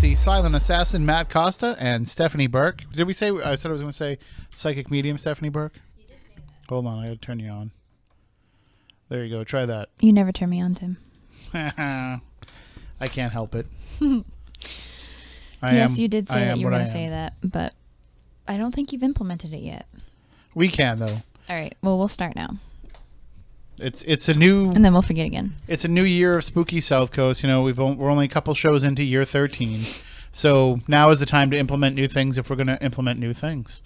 the silent assassin Matt Costa and Stephanie Burke. Did we say? I said I was going to say psychic medium Stephanie Burke. You did say that. Hold on, I got to turn you on. There you go. Try that. You never turn me on, Tim. I can't help it. Yes, you did say that you were going to say that, but I don't think you've implemented it yet. We can though. All right. Well, we'll start now. It's a new, and then we'll forget again. It's a new year of Spooky South Coast. You know, we're only a couple shows into year 13, so now is the time to implement new things if we're going to implement new things.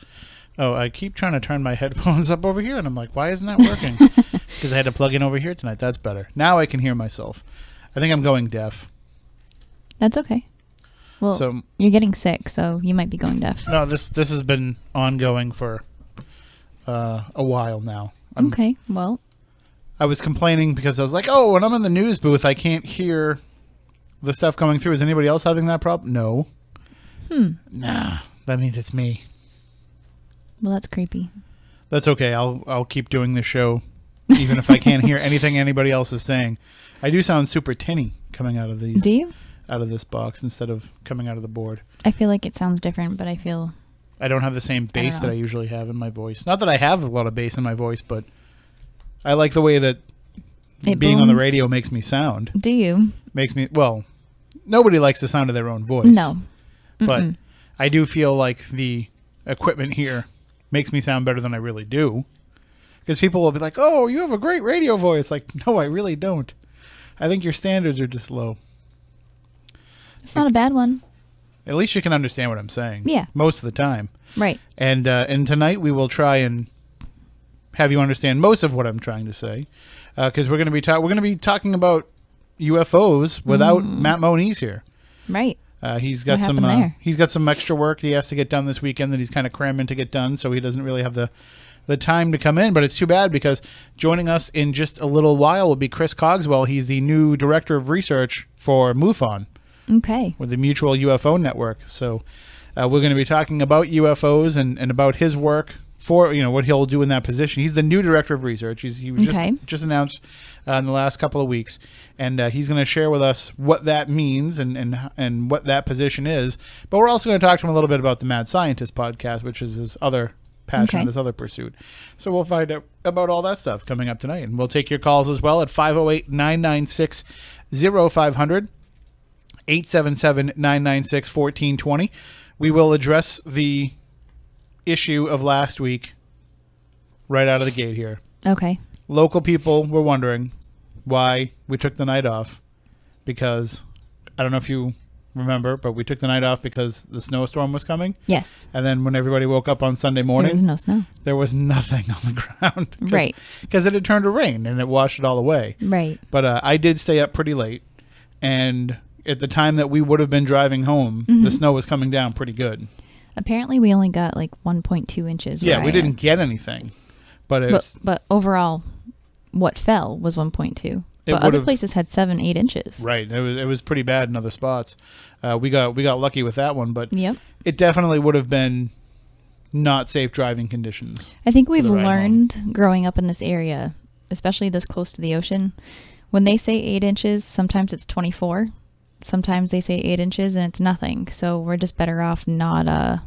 Oh, I keep trying to turn my headphones up over here, and I'm like, why isn't that working? It's because I had to plug in over here tonight. That's better. Now I can hear myself. I think I'm going deaf. That's okay. Well, so, you're getting sick, so you might be going deaf. No, this has been ongoing for a while now. Okay, well. I was complaining because I was like, oh, when I'm in the news booth, I can't hear the stuff coming through. Is anybody else having that problem? No. Nah, that means it's me. Well, that's creepy. That's okay. I'll keep doing this show, even if I can't hear anything anybody else is saying. I do sound super tinny coming out of these. Do you? Out of this box instead of coming out of the board. I feel like it sounds different, but I don't have the same bass that I usually have in my voice. Not that I have a lot of bass in my voice, but I like the way that being on the radio makes me sound. Do you? Makes me, well, nobody likes the sound of their own voice. No. But I do feel like the equipment here makes me sound better than I really do. Because people will be like, oh, you have a great radio voice. Like, no, I really don't. I think your standards are just low. It's not a bad one. At least you can understand what I'm saying. Yeah. Most of the time. Right. And tonight we will try and have you understand most of what I'm trying to say, because we're going to be talking about UFOs without Matt Moniz here. Right. He's got some extra work he has to get done this weekend that he's kind of cramming to get done, so he doesn't really have the time to come in. But it's too bad because joining us in just a little while will be Chris Cogswell. He's the new director of research for Mufon. Okay. With the Mutual UFO Network. So we're going to be talking about UFOs and about his work for, what he'll do in that position. He's the new director of research. He was just announced in the last couple of weeks, and he's going to share with us what that means and what that position is. But we're also going to talk to him a little bit about the Mad Scientist podcast, which is his other passion, his other pursuit. So we'll find out about all that stuff coming up tonight, and we'll take your calls as well at 508-996-0500, 877-996-1420. We will address the issue of last week right out of the gate here. Okay. Local people were wondering why we took the night off, because I don't know if you remember, but we took the night off because the snowstorm was coming. Yes. And then when everybody woke up on Sunday morning, there was no snow. There was nothing on the ground. Right. Because it had turned to rain and it washed it all away. Right. But I did stay up pretty late, and at the time that we would have been driving home, the snow was coming down pretty good. Apparently, we only got like 1.2 inches. Yeah, we didn't get anything, but overall, what fell was 1.2. But other places had 7-8 inches. Right, it was pretty bad in other spots. We got lucky with that one, but yep. It definitely would have been not safe driving conditions. I think we've learned growing up in this area, especially this close to the ocean, when they say 8 inches, sometimes it's 24. Sometimes they say 8 inches and it's nothing. So we're just better off not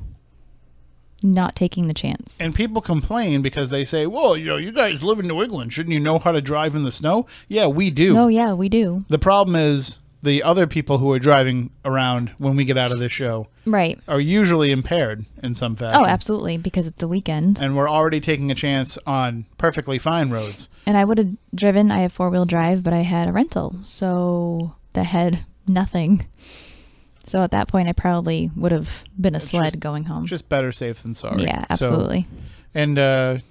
taking the chance. And people complain because they say, well, you guys live in New England. Shouldn't you know how to drive in the snow? Yeah, we do. Oh, yeah, we do. The problem is the other people who are driving around when we get out of this show are usually impaired in some fashion. Oh, absolutely, because it's the weekend. And we're already taking a chance on perfectly fine roads. And I would have driven. I have 4-wheel drive, but I had a rental. So that had nothing. So at that point, I probably would have been a sled going home. Just better safe than sorry. Yeah, absolutely. So, and the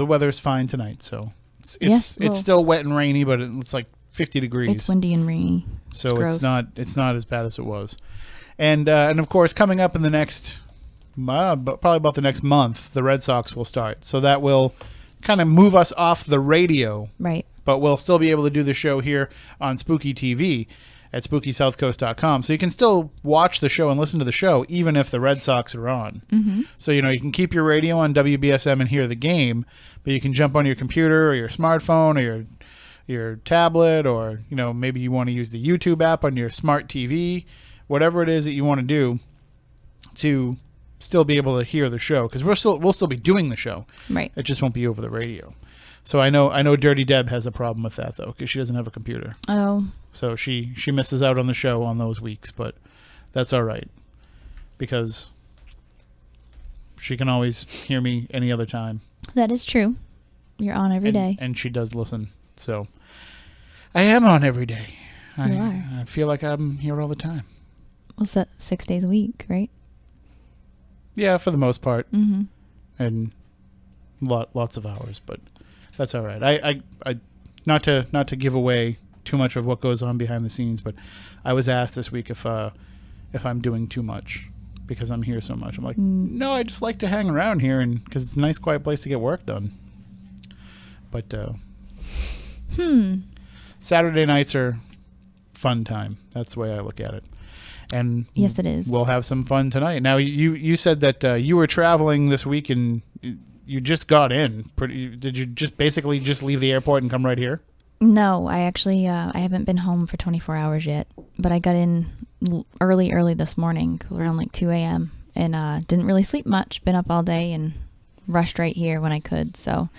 weather's fine tonight, so it's still wet and rainy, but it's like 50 degrees. It's windy and rainy. So it's not as bad as it was. And of course, coming up in the next probably about the next month, the Red Sox will start. So that will kind of move us off the radio. Right. But we'll still be able to do the show here on Spooky TV at SpookySouthCoast.com. So you can still watch the show and listen to the show even if the Red Sox are on. Mm-hmm. So, you can keep your radio on WBSM and hear the game, but you can jump on your computer or your smartphone or your tablet, or, maybe you want to use the YouTube app on your smart TV, whatever it is that you want to do to still be able to hear the show, because we'll still be doing the show. Right. It just won't be over the radio. So I know Dirty Deb has a problem with that, though, because she doesn't have a computer. Oh. So she misses out on the show on those weeks, but that's all right, because she can always hear me any other time. That is true. You're on every day. And she does listen. So I am on every day. You are. I feel like I'm here all the time. Well, 6 days a week, right? Yeah, for the most part. Mm-hmm. And lots of hours, but that's all right. I not to give away too much of what goes on behind the scenes, but I was asked this week if I'm doing too much because I'm here so much. I'm like, no, I just like to hang around here, and because it's a nice, quiet place to get work done. But Saturday nights are fun time. That's the way I look at it. And yes, it is. We'll have some fun tonight. Now, you said that you were traveling this week and you just got in. Did you just basically just leave the airport and come right here? No, I actually I haven't been home for 24 hours yet, but I got in early this morning, around like 2 a.m. and didn't really sleep much. Been up all day and rushed right here when I could. So.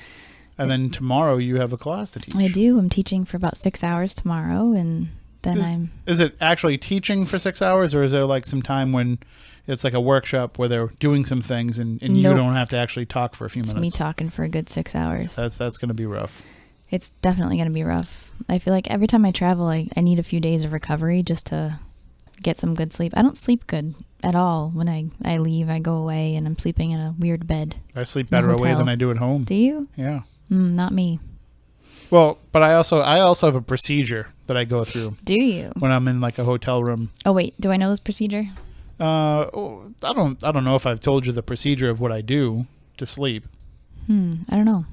And then tomorrow you have a class to teach. I do. I'm teaching for about 6 hours tomorrow, and then Is it actually teaching for 6 hours, or is there like some time when it's like a workshop where they're doing some things and you don't have to actually talk for a few minutes? It's me talking for a good 6 hours. That's going to be rough. It's definitely going to be rough. I feel like every time I travel, I need a few days of recovery just to get some good sleep. I don't sleep good at all when I leave. I go away and I'm sleeping in a weird bed. I sleep better away than I do at home. Do you? Yeah. Not me. Well, but I also have a procedure that I go through. Do you? When I'm in like a hotel room. Oh wait, do I know this procedure? I don't know if I've told you the procedure of what I do to sleep. I don't know.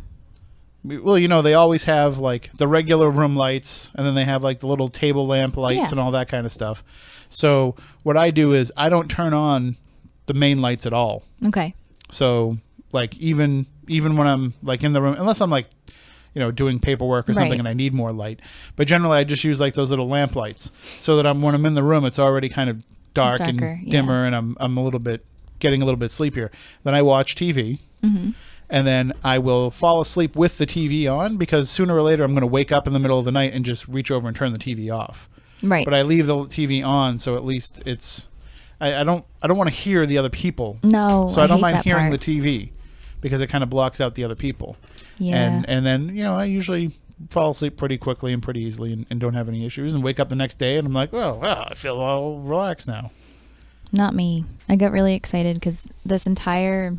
Well, they always have like the regular room lights, and then they have like the little table lamp lights and all that kind of stuff. So what I do is I don't turn on the main lights at all. Okay. So like even when I'm like in the room, unless I'm like, doing paperwork or something and I need more light. But generally I just use like those little lamp lights so that when I'm in the room, it's already kind of darker and dimmer, and I'm getting a little bit sleepier. Then I watch TV. Mm-hmm. And then I will fall asleep with the TV on, because sooner or later I'm going to wake up in the middle of the night and just reach over and turn the TV off. Right. But I leave the TV on, so at least it's I don't want to hear the other people. No. So I don't mind hearing the TV, because it kind of blocks out the other people. Yeah. And then I usually fall asleep pretty quickly and pretty easily and don't have any issues, and wake up the next day and I'm like, well, I feel all relaxed now. Not me. I got really excited because this entire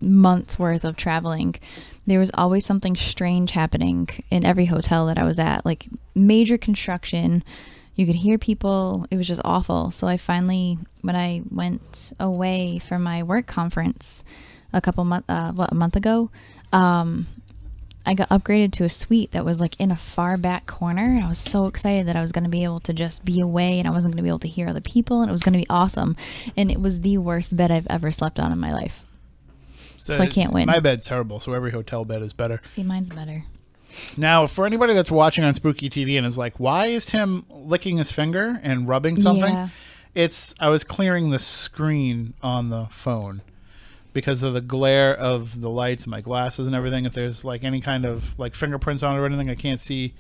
month's worth of traveling, there was always something strange happening in every hotel that I was at, like major construction. You could hear people. It was just awful. So I finally, when I went away for my work conference a month ago, I got upgraded to a suite that was like in a far back corner, and I was so excited that I was going to be able to just be away and I wasn't going to be able to hear other people, and it was going to be awesome. And it was the worst bed I've ever slept on in my life. So I can't win. My bed's terrible, so every hotel bed is better. See, mine's better. Now, for anybody that's watching on Spooky TV and is like, why is Tim licking his finger and rubbing something? Yeah. I was clearing the screen on the phone because of the glare of the lights and my glasses and everything. If there's like any kind of like fingerprints on it or anything, I can't see.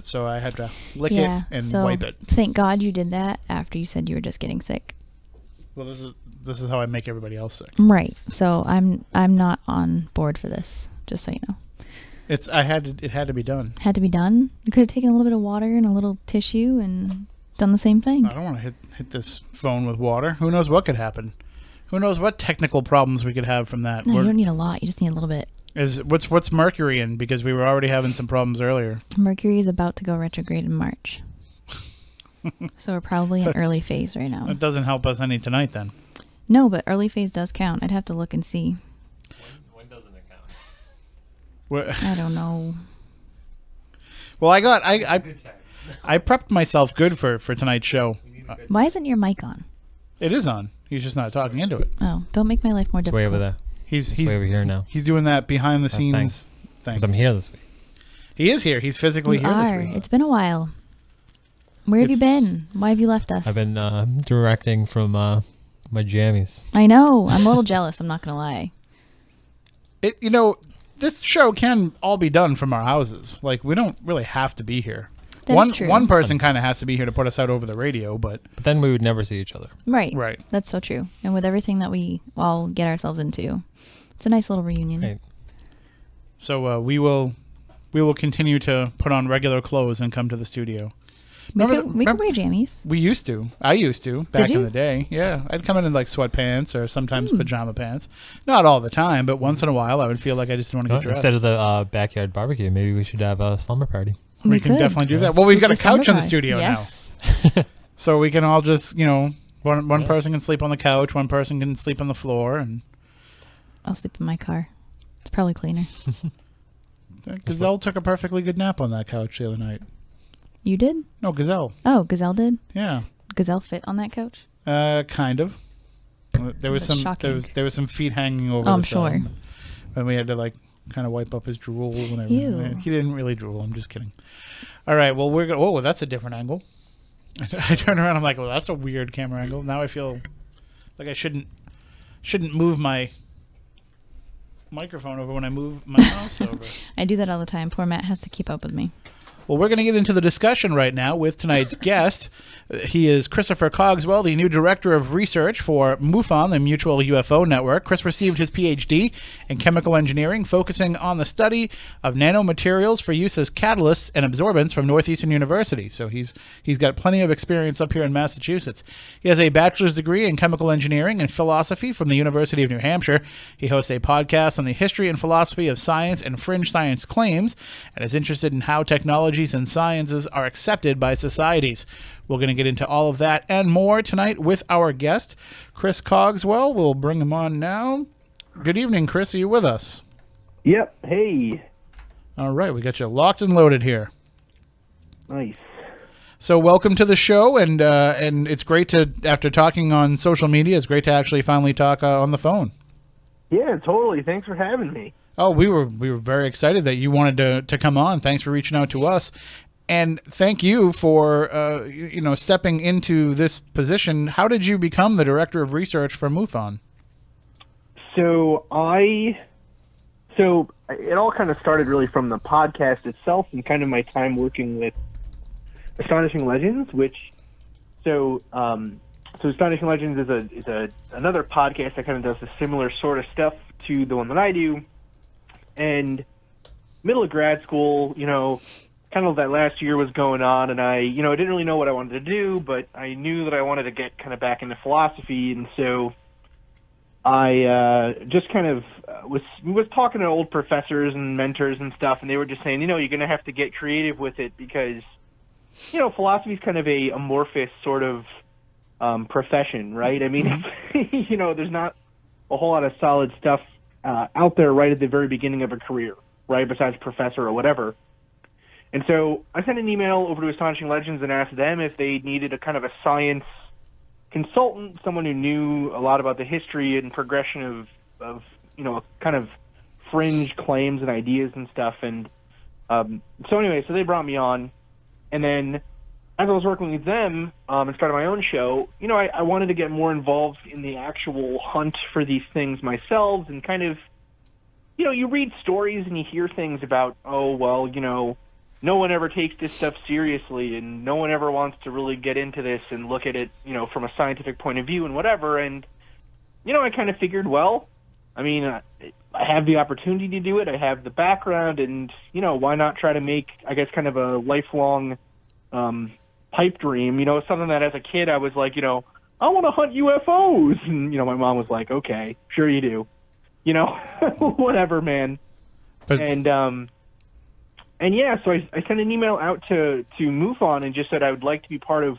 So I had to lick it and wipe it. Thank God you did that after you said you were just getting sick. Well, this is how I make everybody else sick. Right. So I'm not on board for this, just so you know. It had to be done. Had to be done? You could have taken a little bit of water and a little tissue and done the same thing. I don't want to hit this phone with water. Who knows what could happen? Who knows what technical problems we could have from that? No, you don't need a lot. You just need a little bit. What's Mercury in? Because we were already having some problems earlier. Mercury is about to go retrograde in March. So we're probably in early phase right now. It doesn't help us any tonight then. No, but early phase does count. I'd have to look and see. When doesn't it count? I don't know. Well, I prepped myself good for tonight's show. Why isn't your mic on? It is on. He's just not talking into it. Oh, don't make my life more difficult. Way over there. He's way over here now. He's doing that behind the scenes thing. Because I'm here this week. He is here. He's physically here this week. It's been a while. Where have you been? Why have you left us? I've been directing from my jammies. I know. I'm a little jealous. I'm not going to lie. This show can all be done from our houses. Like, we don't really have to be here. That's true. One person kind of has to be here to put us out over the radio, but then we would never see each other. Right. Right. That's so true. And with everything that we all get ourselves into, it's a nice little reunion. Right. So we will continue to put on regular clothes and come to the studio. We could wear jammies. We used to. I used to back in the day. Yeah, I'd come in like sweatpants or sometimes pajama pants. Not all the time, but once in a while, I would feel like I just didn't want to get dressed. Instead of the backyard barbecue, maybe we should have a slumber party. We can definitely do that. Well, we've got a couch in the studio now, so we can all just one person can sleep on the couch, one person can sleep on the floor, and I'll sleep in my car. It's probably cleaner. Gazelle took a perfectly good nap on that couch the other night. You did? No, Gazelle. Oh, Gazelle did? Yeah. Gazelle fit on that couch? Kind of. There was there was some feet hanging over. I'm sure. And we had to kind of wipe up his drool whenever. Ew. He didn't really drool. I'm just kidding. All right. Well, we're going. Oh, well, that's a different angle. I turn around. I'm like, well, that's a weird camera angle. Now I feel like I shouldn't move my microphone over when I move my mouse over. I do that all the time. Poor Matt has to keep up with me. Well, we're going to get into the discussion right now with tonight's guest. He is Christopher Cogswell, the new director of research for Mufon, the Mutual UFO Network. Chris received his PhD in chemical engineering, focusing on the study of nanomaterials for use as catalysts and absorbents from Northeastern University. So he's got plenty of experience up here in Massachusetts. He has a bachelor's degree in chemical engineering and philosophy from the University of New Hampshire. He hosts a podcast on the history and philosophy of science and fringe science claims, and is interested in how technologies and sciences are accepted by societies. We're going to get into all of that and more tonight with our guest, Chris Cogswell. We'll bring him on now. Good evening, Chris. Are you with us? Yep. Hey. All right. We got you locked and loaded here. Nice. So welcome to the show, and it's great to, after talking on social media, it's great to actually finally talk on the phone. Yeah, totally. Thanks for having me. Oh, we were very excited that you wanted to come on. Thanks for reaching out to us. And thank you for stepping into this position. How did you become the director of research for Mufon? So it all kind of started really from the podcast itself and kind of my time working with Astonishing Legends, so Astonishing Legends is another podcast that kind of does a similar sort of stuff to the one that I do. And middle of grad school, kind of that last year was going on, and I didn't really know what I wanted to do, but I knew that I wanted to get kind of back into philosophy, and so I just kind of was talking to old professors and mentors and stuff, and they were just saying, you're going to have to get creative with it because, philosophy is kind of a amorphous sort of profession, right? I mean, there's not a whole lot of solid stuff out there right at the very beginning of a career, right, besides professor or whatever. And so I sent an email over to Astonishing Legends and asked them if they needed a kind of a science consultant, someone who knew a lot about the history and progression of kind of fringe claims and ideas and stuff. And so they brought me on. And then as I was working with them and started my own show, I wanted to get more involved in the actual hunt for these things myself, and kind of, you read stories and you hear things about, no one ever takes this stuff seriously, and no one ever wants to really get into this and look at it, from a scientific point of view and whatever. And, I kind of figured, I have the opportunity to do it. I have the background, and, why not try to make, I guess, kind of a lifelong pipe dream, something that as a kid I was like, I want to hunt UFOs. And, my mom was like, okay, sure you do. Whatever, man. So I sent an email out to Mufon and just said I would like to be part of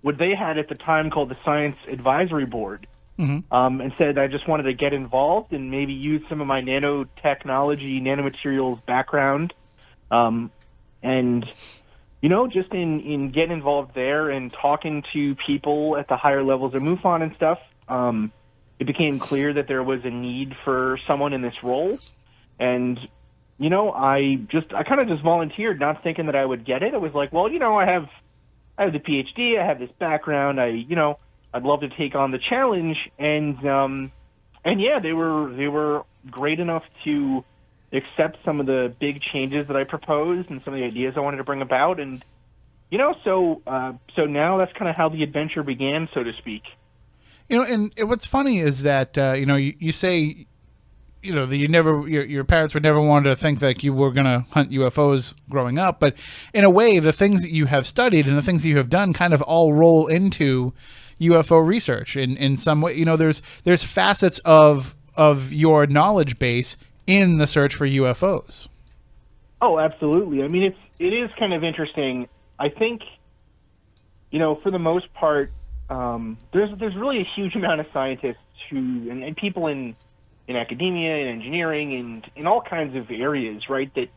what they had at the time called the Science Advisory Board, and said I just wanted to get involved and maybe use some of my nanotechnology, nanomaterials background, and just in getting involved there and talking to people at the higher levels of Mufon and stuff, it became clear that there was a need for someone in this role. And, I kind of just volunteered, not thinking that I would get it. I was like, I have I have the PhD, I have this background, I'd love to take on the challenge, and yeah, they were great enough to accept some of the big changes that I proposed and some of the ideas I wanted to bring about, and so now that's kind of how the adventure began, so to speak. And what's funny is that you say, that your parents would never want to think that you were going to hunt UFOs growing up, but in a way, the things that you have studied and the things that you have done kind of all roll into UFO research in some way. There's facets of your knowledge base in the search for UFOs. Oh, absolutely. I mean, it is kind of interesting. I think, for the most part, there's really a huge amount of scientists and people in academia and engineering and in all kinds of areas, right, that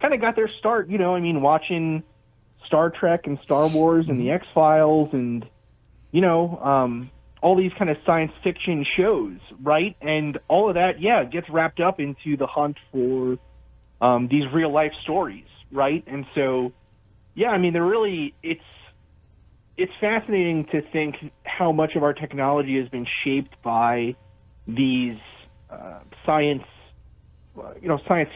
kind of got their start, watching Star Trek and Star Wars and the X-Files and, all these kind of science fiction shows, right? And all of that, gets wrapped up into the hunt for these real life stories, right? And so, it's fascinating to think how much of our technology has been shaped by these science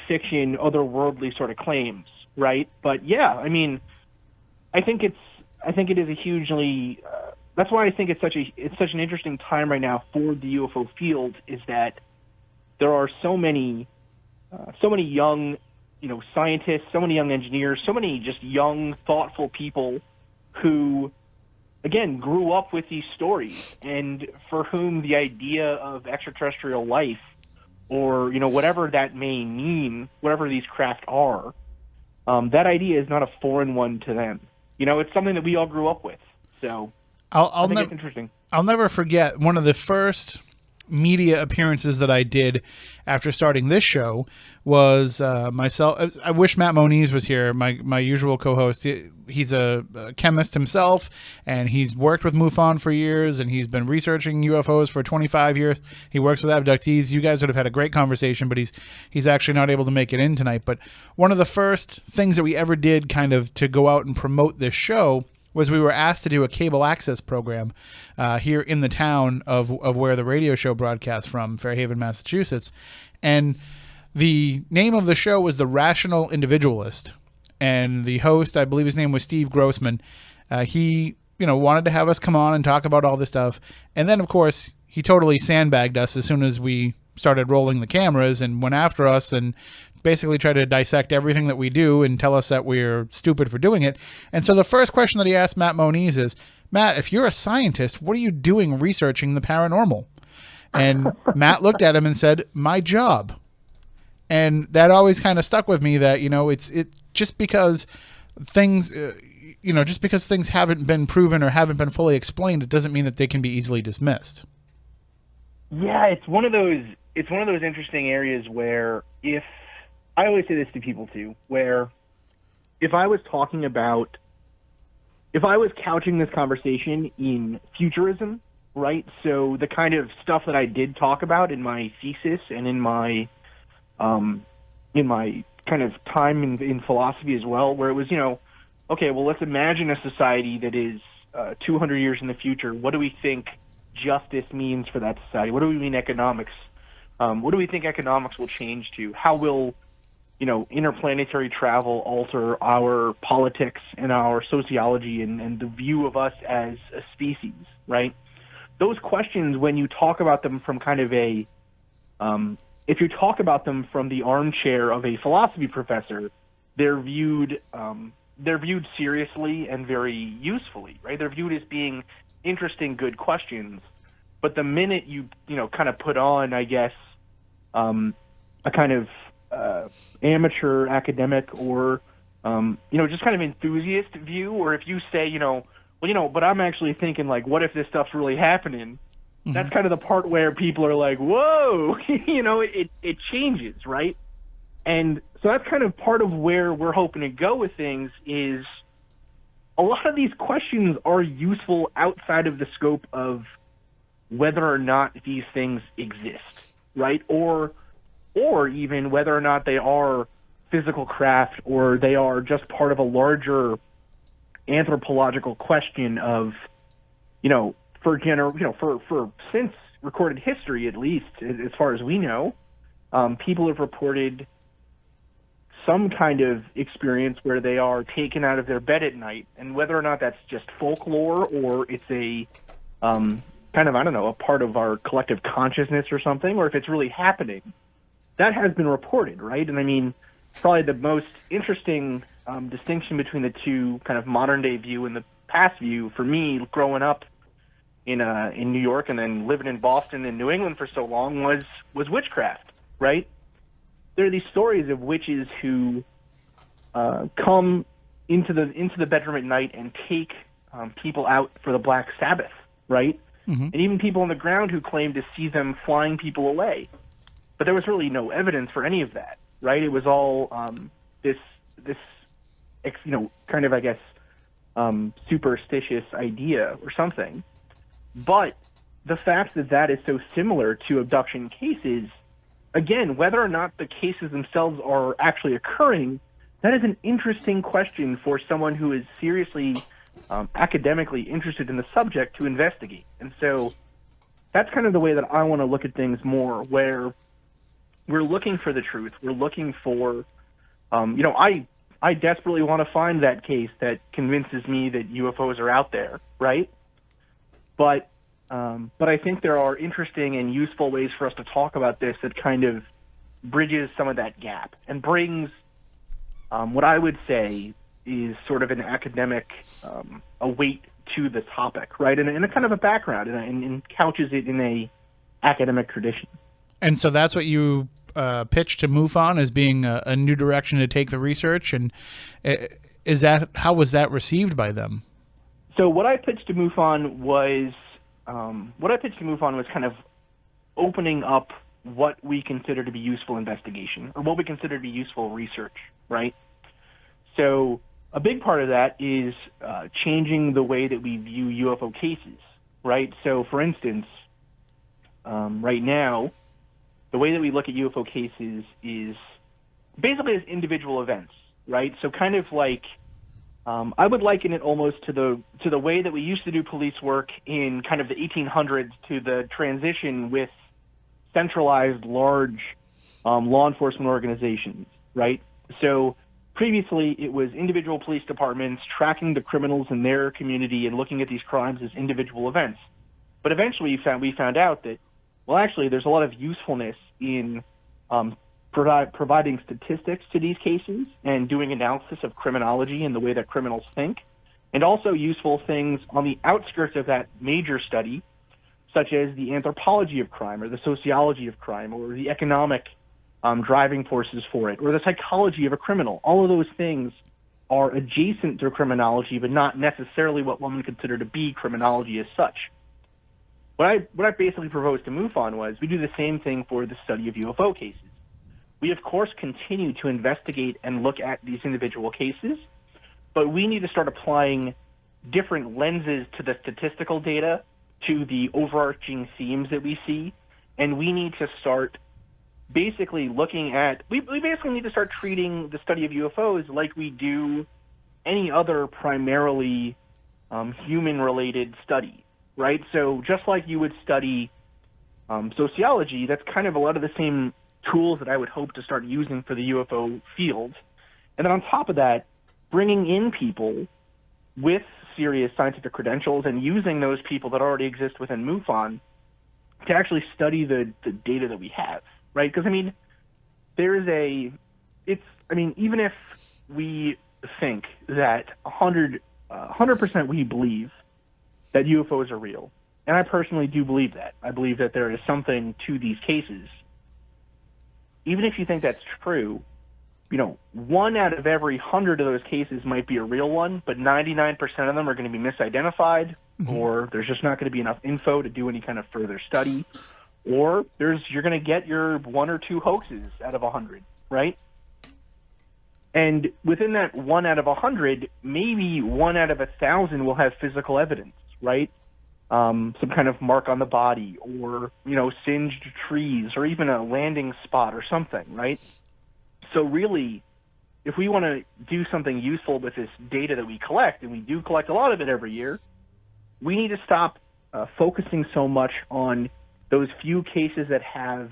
fiction, otherworldly sort of claims, right? But I think it is a hugely. That's why I think it's such an interesting time right now for the UFO field, is that there are so many young, scientists, so many young engineers, so many just young, thoughtful people who, again, grew up with these stories and for whom the idea of extraterrestrial life or, whatever that may mean, whatever these craft are, that idea is not a foreign one to them. It's something that we all grew up with. So I think it's interesting. I'll never forget one of the first media appearances that I did after starting this show was myself. I wish Matt Moniz was here, my usual co-host. He's a chemist himself, and he's worked with Mufon for years, and he's been researching UFOs for 25 years. He works with abductees. You guys would have had a great conversation, but he's actually not able to make it in tonight. But one of the first things that we ever did kind of to go out and promote this show was we were asked to do a cable access program here in the town of where the radio show broadcasts from, Fairhaven, Massachusetts. And the name of the show was The Rational Individualist. And the host, I believe his name was Steve Grossman, he wanted to have us come on and talk about all this stuff. And then, of course, he totally sandbagged us as soon as we started rolling the cameras and went after us and basically try to dissect everything that we do and tell us that we're stupid for doing it. And so the first question that he asked Matt Moniz is, Matt, if you're a scientist, what are you doing researching the paranormal? And Matt looked at him and said, my job. And that always kind of stuck with me, that, it's just because things, just because things haven't been proven or haven't been fully explained, it doesn't mean that they can be easily dismissed. Yeah, it's one of those interesting areas where I always say this to people too, where if I was couching this conversation in futurism, right? So the kind of stuff that I did talk about in my thesis and in my kind of time in philosophy as well, where it was, okay, well, let's imagine a society that is 200 years in the future. What do we think justice means for that society? What do we mean economics? What do we think economics will change to? How will interplanetary travel alter our politics and our sociology and the view of us as a species, right? Those questions, when you talk about them from kind of if you talk about them from the armchair of a philosophy professor, they're viewed seriously and very usefully, right? They're viewed as being interesting, good questions. But the minute you kind of put on, I guess, a kind of amateur academic or just kind of enthusiast view, or if you say but I'm actually thinking, like, what if this stuff's really happening? Mm-hmm. That's kind of the part where people are like, whoa, it changes, right? And so that's kind of part of where we're hoping to go with things, is a lot of these questions are useful outside of the scope of whether or not these things exist, right? Or even whether or not they are physical craft, or they are just part of a larger anthropological question of, for since recorded history, at least as far as we know, people have reported some kind of experience where they are taken out of their bed at night, and whether or not that's just folklore or it's a a part of our collective consciousness or something, or if it's really happening, that has been reported, right? And I mean, probably the most interesting distinction between the two, kind of modern day view and the past view, for me, growing up in New York and then living in Boston and New England for so long, was witchcraft, right? There are these stories of witches who come into the bedroom at night and take people out for the Black Sabbath, right? Mm-hmm. And even people on the ground who claim to see them flying people away. But there was really no evidence for any of that, right? It was all this kind of, I guess, superstitious idea or something. But the fact that is so similar to abduction cases, again, whether or not the cases themselves are actually occurring, that is an interesting question for someone who is seriously academically interested in the subject to investigate. And so that's kind of the way that I want to look at things more, where we're looking for the truth. We're looking for, I desperately want to find that case that convinces me that UFOs are out there, right? But I think there are interesting and useful ways for us to talk about this that kind of bridges some of that gap and brings what I would say is sort of an academic a weight to the topic, right? And a kind of a background, and couches it in a academic tradition. And so that's what you pitched to Mufon as being a new direction to take the research. And how was that received by them? So what I pitched to Mufon was kind of opening up what we consider to be useful investigation, or what we consider to be useful research, right? So a big part of that is changing the way that we view UFO cases, right? So, for instance, right now, the way that we look at UFO cases is basically as individual events, right? So kind of like, I would liken it almost to the way that we used to do police work in kind of the 1800s to the transition with centralized large law enforcement organizations, right? So previously it was individual police departments tracking the criminals in their community and looking at these crimes as individual events. But eventually we found out that, well, actually, there's a lot of usefulness in providing statistics to these cases and doing analysis of criminology and the way that criminals think, and also useful things on the outskirts of that major study, such as the anthropology of crime or the sociology of crime or the economic driving forces for it or the psychology of a criminal. All of those things are adjacent to criminology, but not necessarily what one would consider to be criminology as such. What I basically proposed to Mufon was we do the same thing for the study of UFO cases. We, of course, continue to investigate and look at these individual cases, but we need to start applying different lenses to the statistical data, to the overarching themes that we see, and we need to start basically looking at, we basically need to start treating the study of UFOs like we do any other primarily human-related study, right? So just like you would study sociology, that's kind of a lot of the same tools that I would hope to start using for the UFO field. And then on top of that, bringing in people with serious scientific credentials and using those people that already exist within MUFON to actually study the data that we have, right? Because, I mean, even if we think that 100% we believe that UFOs are real, and I personally do believe that. I believe that there is something to these cases. Even if you think that's true, 1 out of every 100 of those cases might be a real one, but 99% of them are going to be misidentified, or there's just not going to be enough info to do any kind of further study, or you're going to get your 1 or 2 hoaxes out of 100, right? And within that 1 out of 100, maybe 1 out of 1,000 will have physical evidence, right? Some kind of mark on the body, or, singed trees, or even a landing spot or something, right? So really, if we want to do something useful with this data that we collect, and we do collect a lot of it every year, we need to stop focusing so much on those few cases that have,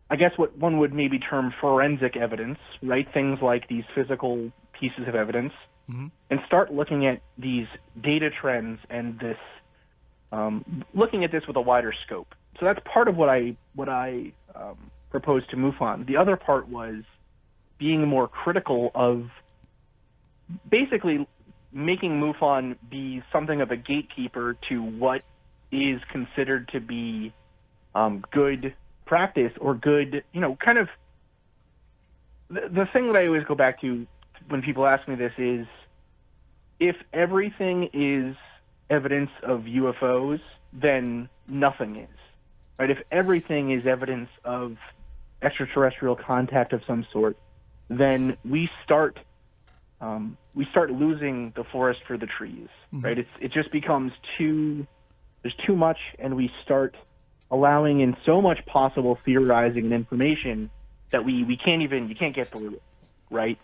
I guess, what one would maybe term forensic evidence, right? Things like these physical pieces of evidence, and start looking at these data trends and this, looking at this with a wider scope. So that's part of what I proposed to Mufon. The other part was being more critical of basically making Mufon be something of a gatekeeper to what is considered to be good practice or good, kind of the thing that I always go back to when people ask me this is, if everything is evidence of UFOs, then nothing is, right? If everything is evidence of extraterrestrial contact of some sort, then we start losing the forest for the trees, right? It just becomes there's too much, and we start allowing in so much possible theorizing and information that you can't get through it, right?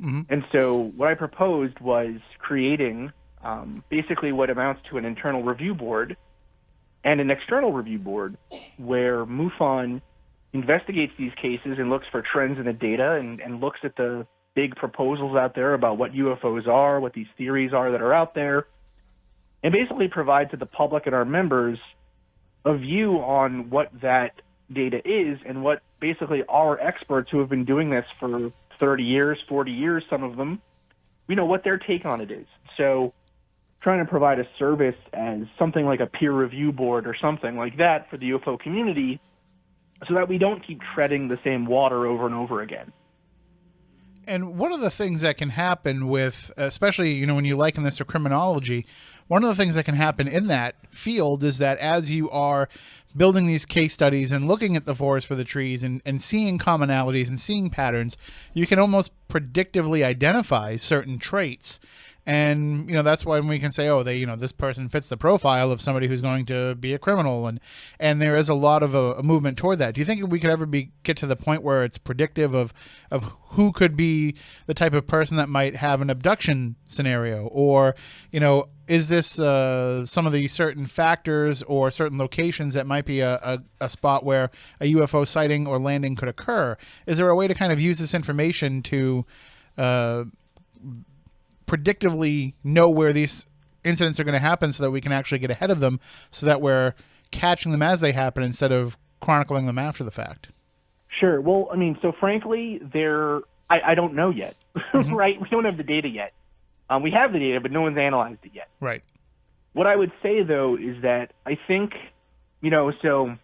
And so what I proposed was creating basically what amounts to an internal review board and an external review board where Mufon investigates these cases and looks for trends in the data and looks at the big proposals out there about what UFOs are, what these theories are that are out there, and basically provide to the public and our members a view on what that data is and what basically our experts who have been doing this for 30 years, 40 years, some of them, what their take on it is. So trying to provide a service as something like a peer review board or something like that for the UFO community so that we don't keep treading the same water over and over again. And one of the things that can happen with, especially, when you liken this to criminology, one of the things that can happen in that field is that as you are building these case studies and looking at the forest for the trees and seeing commonalities and seeing patterns, you can almost predictively identify certain traits. And, that's why we can say, this person fits the profile of somebody who's going to be a criminal. And there is a lot of a movement toward that. Do you think we could ever get to the point where it's predictive of who could be the type of person that might have an abduction scenario? Or, is this some of the certain factors or certain locations that might be a spot where a UFO sighting or landing could occur? Is there a way to kind of use this information to predictively know where these incidents are going to happen so that we can actually get ahead of them so that we're catching them as they happen instead of chronicling them after the fact? Sure. Well, so frankly, I don't know yet, right? We don't have the data yet. We have the data, but no one's analyzed it yet. Right. What I would say, though, is that I think, so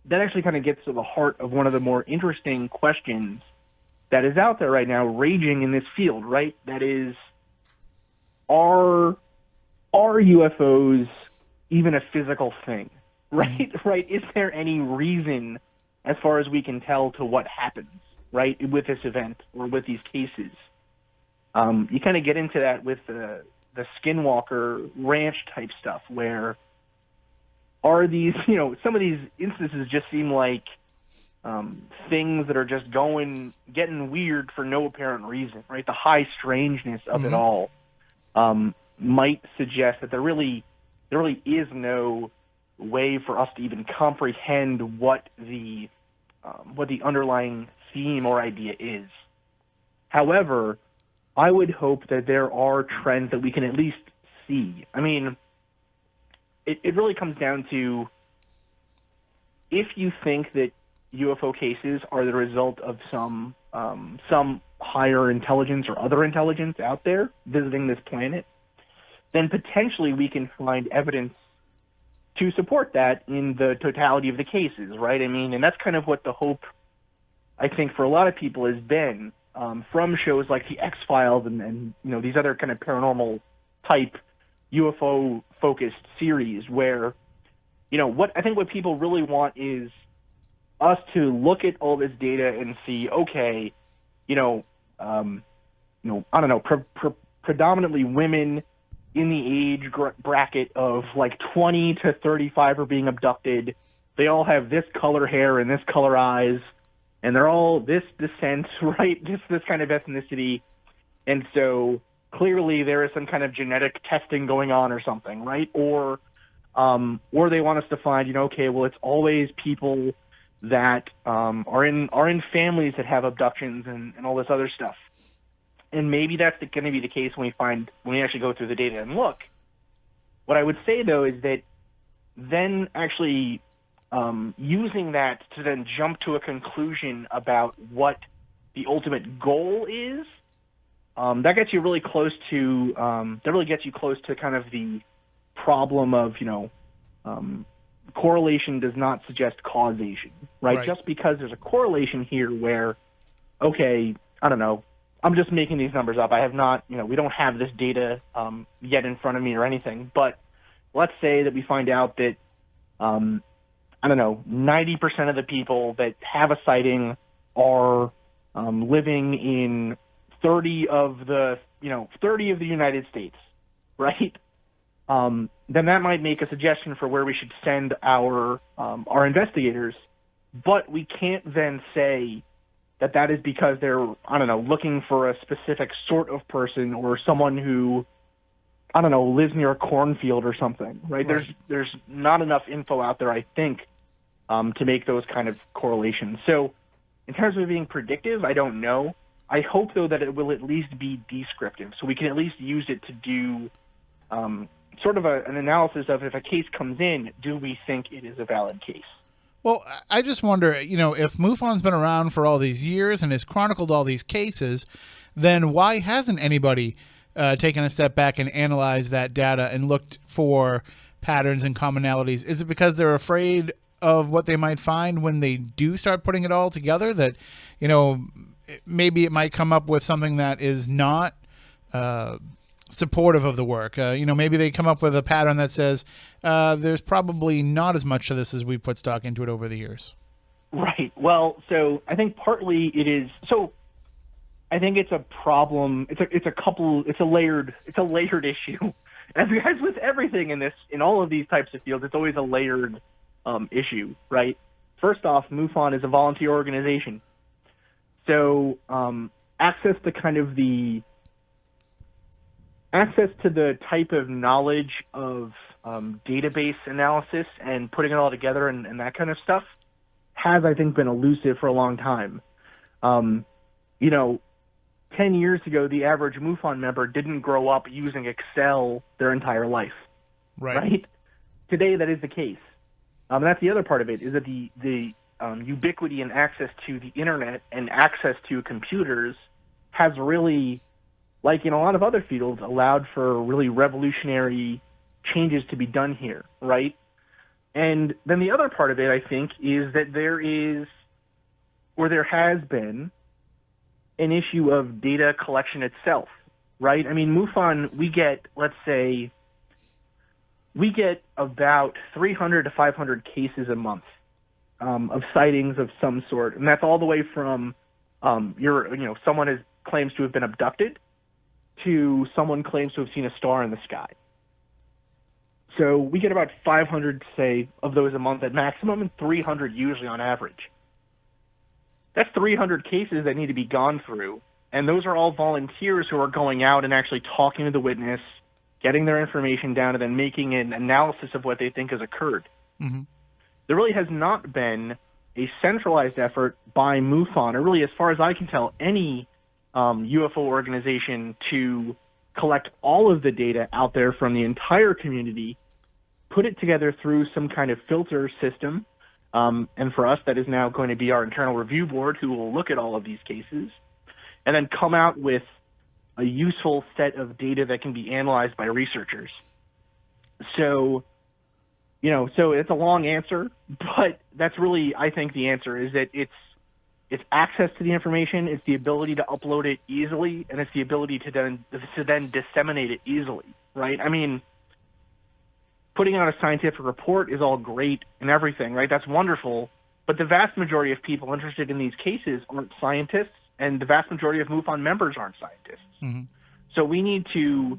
that actually kind of gets to the heart of one of the more interesting questions that is out there right now, raging in this field, right? That is, are UFOs even a physical thing, right? Right? Is there any reason, as far as we can tell, to what happens, right, with this event or with these cases? You kind of get into that with the Skinwalker Ranch type stuff, where are these, some of these instances just seem like things that are just getting weird for no apparent reason, right? The high strangeness of it all might suggest that there really is no way for us to even comprehend what the underlying theme or idea is. However, I would hope that there are trends that we can at least see. It really comes down to, if you think that UFO cases are the result of some higher intelligence or other intelligence out there visiting this planet, then potentially we can find evidence to support that in the totality of the cases, right? And that's kind of what the hope, I think, for a lot of people has been, from shows like the X-Files and these other kind of paranormal type UFO-focused series where, what people really want is us to look at all this data and see, okay, predominantly women in the age bracket of like 20 to 35 are being abducted. They all have this color hair and this color eyes. and they're all this descent, right? This kind of ethnicity, and so clearly there is some kind of genetic testing going on or something, right? Or they want us to find, okay, well, it's always people that are in families that have abductions and all this other stuff. And maybe that's going to be the case when we actually go through the data and look. What I would say, though, is that then actually using that to then jump to a conclusion about what the ultimate goal is, that gets you really close to kind of the problem of, correlation does not suggest causation, right? Just because there's a correlation here where, okay, I don't know, I'm just making these numbers up. I have not, we don't have this data yet in front of me or anything, but let's say that we find out that, 90% of the people that have a sighting are living in 30 of the United States, right? Then that might make a suggestion for where we should send our investigators, but we can't then say that is because they're, looking for a specific sort of person or someone who, lives near a cornfield or something, right? There's not enough info out there, I think, to make those kind of correlations. So in terms of being predictive, I don't know. I hope, though, that it will at least be descriptive, so we can at least use it to do sort of an analysis of, if a case comes in, do we think it is a valid case? Well, I just wonder, if Mufon's been around for all these years and has chronicled all these cases, then why hasn't anybody taken a step back and analyzed that data and looked for patterns and commonalities? Is it because they're afraid of what they might find when they do start putting it all together, that, maybe it might come up with something that is not supportive of the work? Maybe they come up with a pattern that says there's probably not as much of this as we've put stock into it over the years. Right. Well, so I think partly it is. So I think it's a problem. It's a layered issue. As with everything in all of these types of fields, it's always a layered issue, right? First off, Mufon is a volunteer organization, so access to the type of knowledge of database analysis and putting it all together and that kind of stuff has, I think, been elusive for a long time. 10 years ago, the average Mufon member didn't grow up using Excel their entire life. Right? Today, that is the case. And that's the other part of it, is that the ubiquity and access to the internet and access to computers has really, like in a lot of other fields, allowed for really revolutionary changes to be done here, right? And then the other part of it, I think, is that there has been an issue of data collection itself, right? I mean, Mufon, we get about 300 to 500 cases a month of sightings of some sort, and that's all the way from someone claims to have been abducted to someone claims to have seen a star in the sky. So we get about 500, say, of those a month at maximum, and 300 usually on average. That's 300 cases that need to be gone through, and those are all volunteers who are going out and actually talking to the witness, getting their information down, and then making an analysis of what they think has occurred. Mm-hmm. There really has not been a centralized effort by Mufon, or really, as far as I can tell, any UFO organization, to collect all of the data out there from the entire community, put it together through some kind of filter system, and for us, that is now going to be our internal review board, who will look at all of these cases, and then come out with a useful set of data that can be analyzed by researchers. So, so it's a long answer, but that's really, I think, the answer is that it's access to the information, it's the ability to upload it easily, and it's the ability to then disseminate it easily, right? I mean, putting out a scientific report is all great and everything, right? That's wonderful, but the vast majority of people interested in these cases aren't scientists, and the vast majority of MUFON members aren't scientists. Mm-hmm. So we need to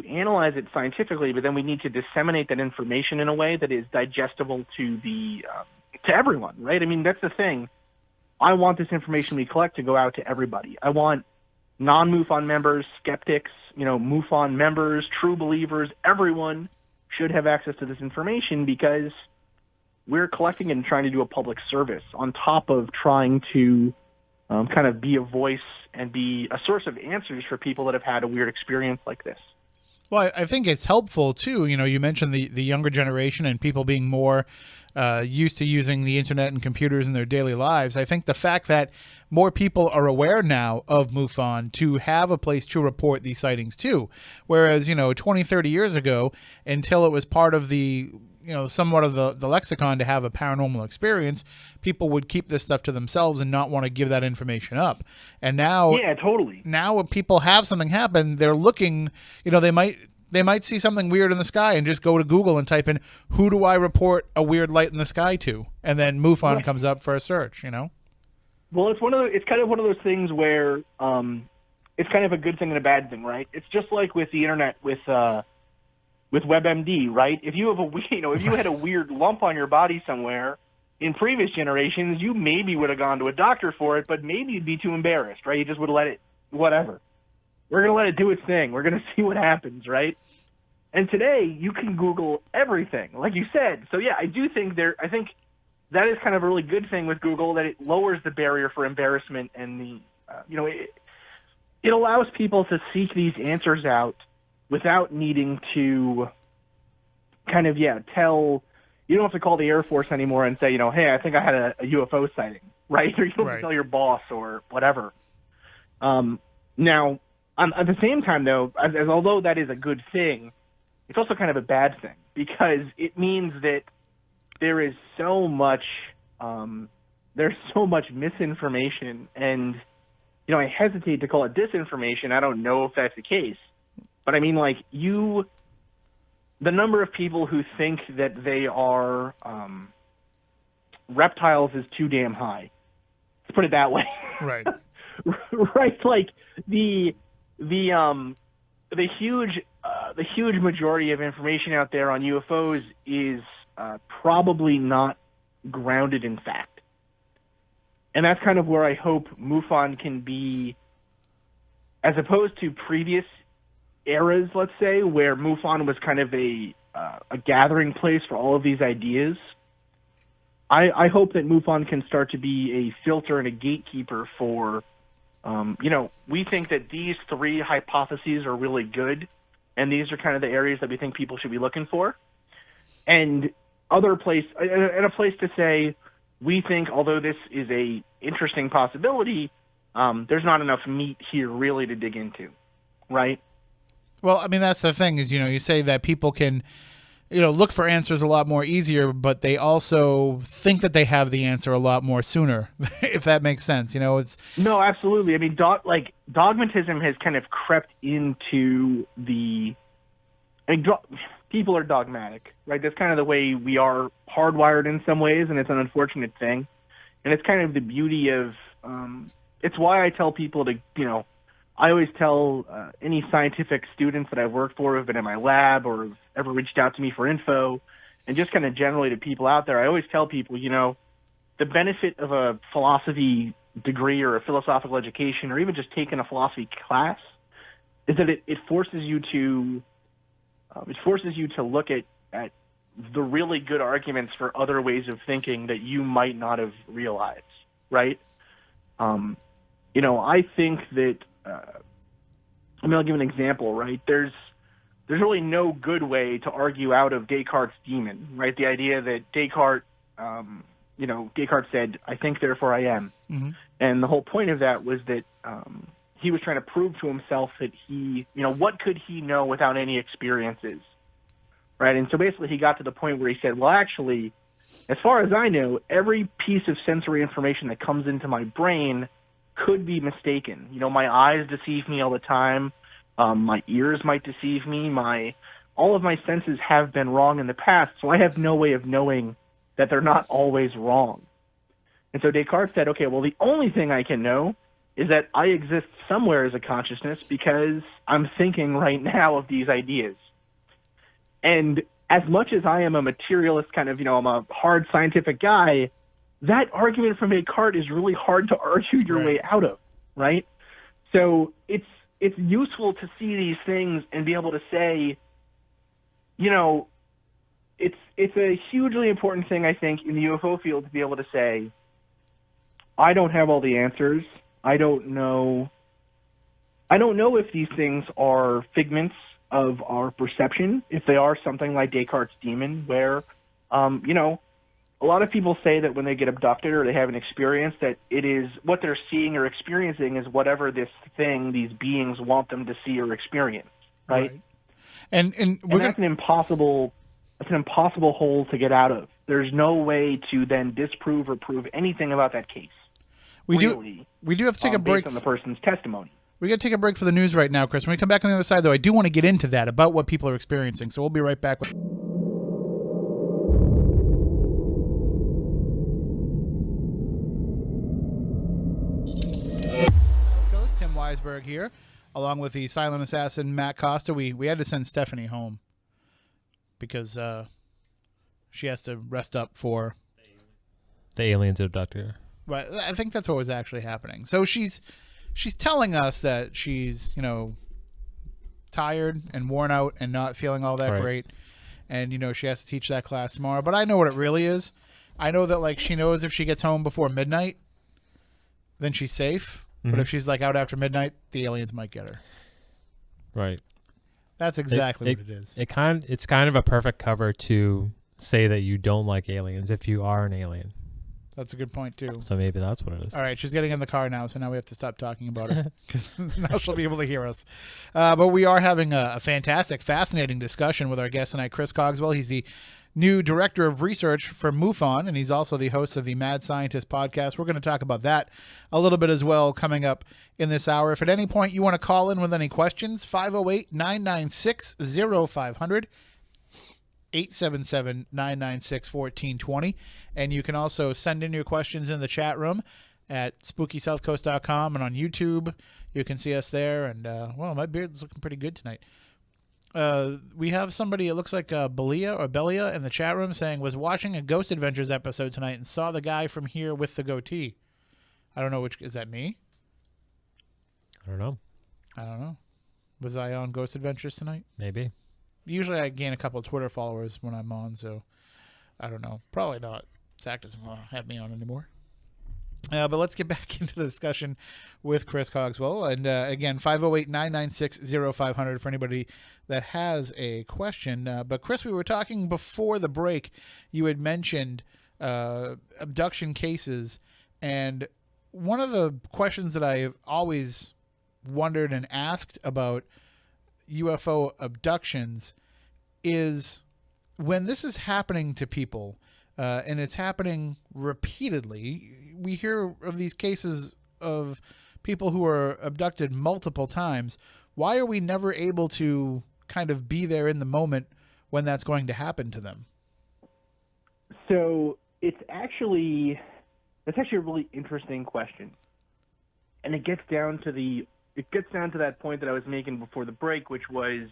analyze it scientifically, but then we need to disseminate that information in a way that is digestible to everyone, right? I mean, that's the thing. I want this information we collect to go out to everybody. I want non-Mufon members, skeptics, Mufon members, true believers, everyone should have access to this information because we're collecting it and trying to do a public service on top of trying to kind of be a voice and be a source of answers for people that have had a weird experience like this. Well, I think it's helpful, too. You mentioned the younger generation and people being more used to using the internet and computers in their daily lives. I think the fact that more people are aware now of MUFON to have a place to report these sightings, too. Whereas, 20, 30 years ago, until it was part of the somewhat of the lexicon to have a paranormal experience, people would keep this stuff to themselves and not want to give that information up. And now, yeah, totally. Now when people have something happen, they're looking, they might see something weird in the sky and just go to Google and type in, who do I report a weird light in the sky to? And then MUFON comes up for a search, Well, it's kind of one of those things where it's kind of a good thing and a bad thing, right? It's just like with the internet with WebMD, right? If you have if you had a weird lump on your body somewhere in previous generations, you maybe would have gone to a doctor for it, but maybe you'd be too embarrassed, right? You just would have let it, whatever. We're going to let it do its thing. We're going to see what happens, right? And today, you can Google everything, like you said. So, yeah, I think that is kind of a really good thing with Google, that it lowers the barrier for embarrassment and it allows people to seek these answers out without needing to kind of, tell, you don't have to call the Air Force anymore and say, hey, I think I had a UFO sighting, right? Or you don't have to tell your boss or whatever. Now, at the same time, though, as although that is a good thing, it's also kind of a bad thing because it means that there is so much, there's so much misinformation, and, I hesitate to call it disinformation. I don't know if that's the case. But I mean, the number of people who think that they are reptiles is too damn high. Let's put it that way. Right. Right. Like the huge majority of information out there on UFOs is probably not grounded in fact. And that's kind of where I hope MUFON can be, as opposed to previous eras, let's say, where MUFON was kind of a gathering place for all of these ideas. I hope that MUFON can start to be a filter and a gatekeeper for, we think that these three hypotheses are really good, and these are kind of the areas that we think people should be looking for. And a place to say, we think, although this is a interesting possibility, there's not enough meat here really to dig into, right? Well, I mean, that's the thing is, you say that people can, look for answers a lot more easier, but they also think that they have the answer a lot more sooner, if that makes sense. It's... No, absolutely. I mean, dogmatism has kind of crept into people are dogmatic, right? That's kind of the way we are hardwired in some ways, and it's an unfortunate thing. And it's kind of the beauty of, it's why I tell people to, I always tell any scientific students that I've worked for, who've been in my lab or have ever reached out to me for info, and just kind of generally to people out there, I always tell people, the benefit of a philosophy degree or a philosophical education, or even just taking a philosophy class, is that it forces you to look at the really good arguments for other ways of thinking that you might not have realized, right? I think that. I'll give an example, right? There's really no good way to argue out of Descartes' demon, right? The idea that Descartes, Descartes said, "I think, therefore I am," and the whole point of that was that he was trying to prove to himself that he, what could he know without any experiences, right? And so basically, he got to the point where he said, "Well, actually, as far as I know, every piece of sensory information that comes into my brain could be mistaken. My eyes deceive me all the time. My ears might deceive me. All of my senses have been wrong in the past, so I have no way of knowing that they're not always wrong." And so Descartes said, okay, well, the only thing I can know is that I exist somewhere as a consciousness because I'm thinking right now of these ideas. And as much as I am a materialist kind of, I'm a hard scientific guy, that argument from Descartes is really hard to argue your way out of, right? So it's useful to see these things and be able to say, you know, it's a hugely important thing, I think, in the UFO field to be able to say, I don't have all the answers. I don't know if these things are figments of our perception, if they are something like Descartes' demon, where, you know, a lot of people say that when they get abducted or they have an experience that it is what they're seeing or experiencing is whatever this thing, these beings want them to see or experience, right? And that's an impossible hole to get out of. There's no way to then disprove or prove anything about that case. We do have to take a break based on the person's testimony. We got to take a break for the news right now, Chris. When we come back on the other side, though, I do want to get into that about what people are experiencing. So we'll be right back. Tim Weisberg here, along with the silent assassin Matt Costa. We had to send Stephanie home because she has to rest up for the aliens abducted her. Right, I think that's what was actually happening. So she's telling us that she's, you know, tired and worn out and not feeling all that great, and you know she has to teach that class tomorrow. But I know what it really is. I know that like she knows if she gets home before midnight, then she's safe. Mm-hmm. But if she's like out after midnight, the aliens might get her. Right. That's exactly what it is. It's kind of a perfect cover to say that you don't like aliens if you are an alien. That's a good point, too. So maybe that's what it is. All right, she's getting in the car now, so now we have to stop talking about it because now she'll be able to hear us. But we are having a fantastic, fascinating discussion with our guest tonight, Chris Cogswell. He's the new director of research for Mufon, and he's also the host of the Mad Scientist podcast. We're going to talk about that a little bit as well coming up in this hour. If at any point you want to call in with any questions, 508-996-0500. 877-996-1420. And you can also send in your questions in the chat room at SpookySouthCoast.com and on YouTube. You can see us there. And, well, my beard's looking pretty good tonight. We have somebody, it looks like Belia in the chat room saying, was watching a Ghost Adventures episode tonight and saw the guy from here with the goatee. I don't know which, is that me? I don't know. Was I on Ghost Adventures tonight? Maybe. Usually I gain a couple of Twitter followers when I'm on, so I don't know. Probably not. Zach doesn't want to have me on anymore. But let's get back into the discussion with Chris Cogswell. And again, 508-996-0500 for anybody that has a question. But Chris, we were talking before the break. You had mentioned abduction cases. And one of the questions that I've always wondered and asked about UFO abductions is when this is happening to people and it's happening repeatedly, we hear of these cases of people who are abducted multiple times. Why are we never able to kind of be there in the moment when that's going to happen to them? So that's actually a really interesting question. And it gets down to that point that I was making before the break, which was,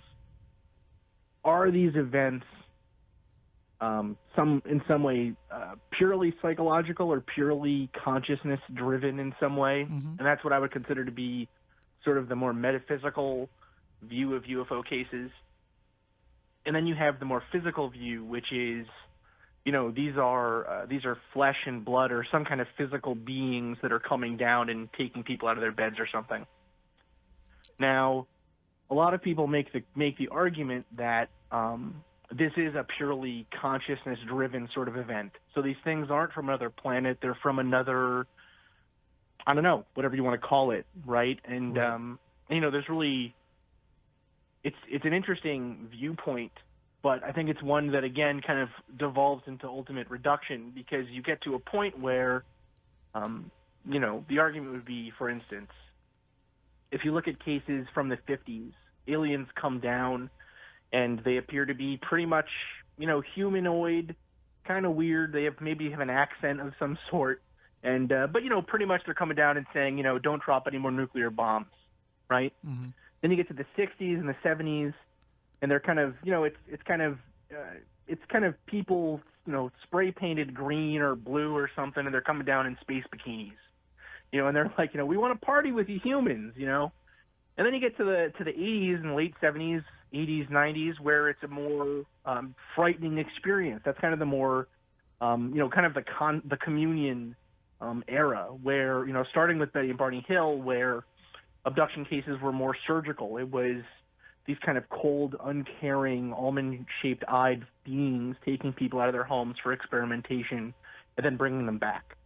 are these events in some way purely psychological or purely consciousness driven in some way? Mm-hmm. And that's what I would consider to be sort of the more metaphysical view of UFO cases. And then you have the more physical view, which is, you know, these are flesh and blood or some kind of physical beings that are coming down and taking people out of their beds or something. Now, a lot of people make the argument that this is a purely consciousness-driven sort of event. So these things aren't from another planet; they're from another, I don't know, whatever you want to call it, right? And you know, there's really, it's an interesting viewpoint, but I think it's one that again kind of devolves into ultimate reduction because you get to a point where, you know, the argument would be, for instance, if you look at cases from the 50s, aliens come down and they appear to be pretty much, you know, humanoid, kind of weird. They maybe have an accent of some sort. And but, you know, pretty much they're coming down and saying, you know, don't drop any more nuclear bombs, right? Mm-hmm. Then you get to the 60s and the 70s, and they're kind of, you know, it's kind of people spray painted green or blue or something, and they're coming down in space bikinis, and they're like, we want to party with you humans, And then you get to the 80s and late 70s, 80s, 90s, where it's a more frightening experience. That's kind of the more, kind of the communion era, where starting with Betty and Barney Hill, where abduction cases were more surgical. It was these kind of cold, uncaring, almond-shaped eyed beings taking people out of their homes for experimentation and then bringing them back.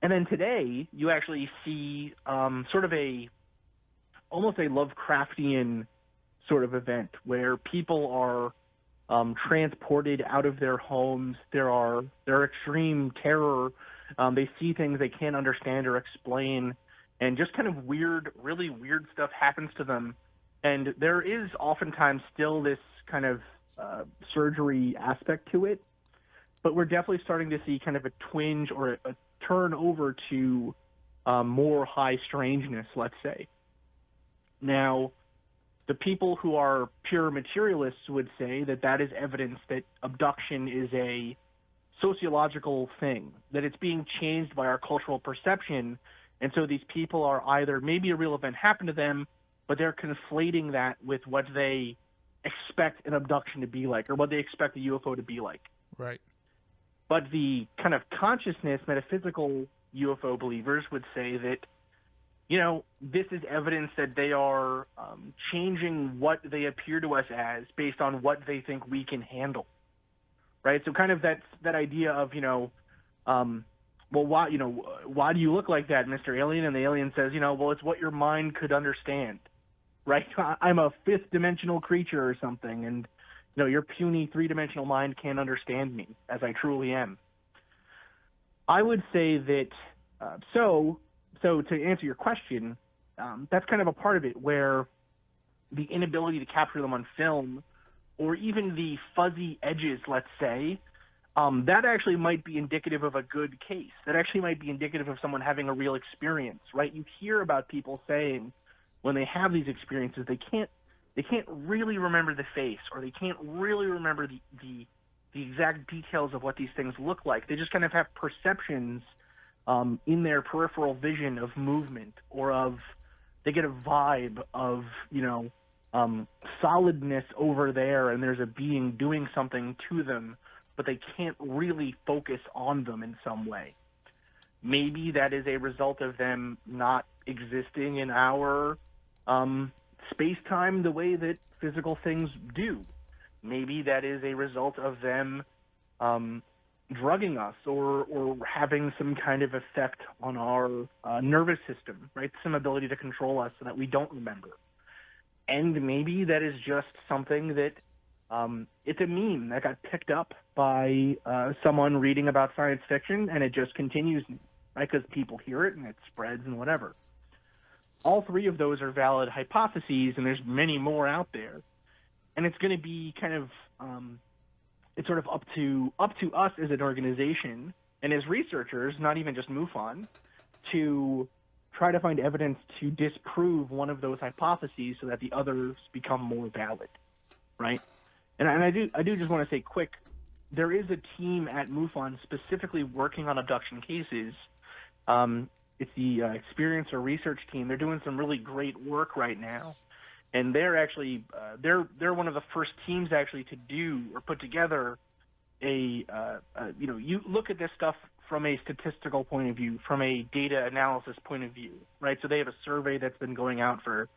And then today, you actually see sort of almost a Lovecraftian sort of event where people are transported out of their homes. There extreme terror. They see things they can't understand or explain, and just kind of really weird stuff happens to them. And there is oftentimes still this kind of surgery aspect to it, but we're definitely starting to see kind of a twinge or a turn over to more high strangeness, let's say. Now, the people who are pure materialists would say that is evidence that abduction is a sociological thing, that it's being changed by our cultural perception, and so these people are either maybe a real event happened to them, but they're conflating that with what they expect an abduction to be like, or what they expect a UFO to be like. Right. But the kind of consciousness, metaphysical UFO believers would say that, this is evidence that they are changing what they appear to us as based on what they think we can handle. Right? So kind of that idea of, well, why do you look like that, Mr. Alien? And the alien says, well, it's what your mind could understand. Right? I'm a fifth-dimensional creature or something, and your puny three-dimensional mind can't understand me as I truly am. I would say that so to answer your question, that's kind of a part of it, where the inability to capture them on film, or even the fuzzy edges, let's say, that actually might be indicative of a good case. That actually might be indicative of someone having a real experience, right? You hear about people saying when they have these experiences, they can't really remember the face, or they can't really remember the exact details of what these things look like. They just kind of have perceptions in their peripheral vision of movement, or they get a vibe of, solidness over there, and there's a being doing something to them, but they can't really focus on them in some way. Maybe that is a result of them not existing in our space-time the way that physical things do. Maybe that is a result of them drugging us, or having some kind of effect on our nervous system, right? Some ability to control us so that we don't remember. And maybe that is just something that it's a meme that got picked up by someone reading about science fiction, and it just continues, right? Because people hear it and it spreads and whatever. All three of those are valid hypotheses, and there's many more out there. And it's going to be kind of it's sort of up to us as an organization and as researchers, not even just Mufon, to try to find evidence to disprove one of those hypotheses so that the others become more valid, right? And I do just want to say quick, there is a team at Mufon specifically working on abduction cases. It's the experiencer research team. They're doing some really great work right now. And they're actually they're one of the first teams actually to do or put together you look at this stuff from a statistical point of view, from a data analysis point of view, right? So they have a survey that's been going out for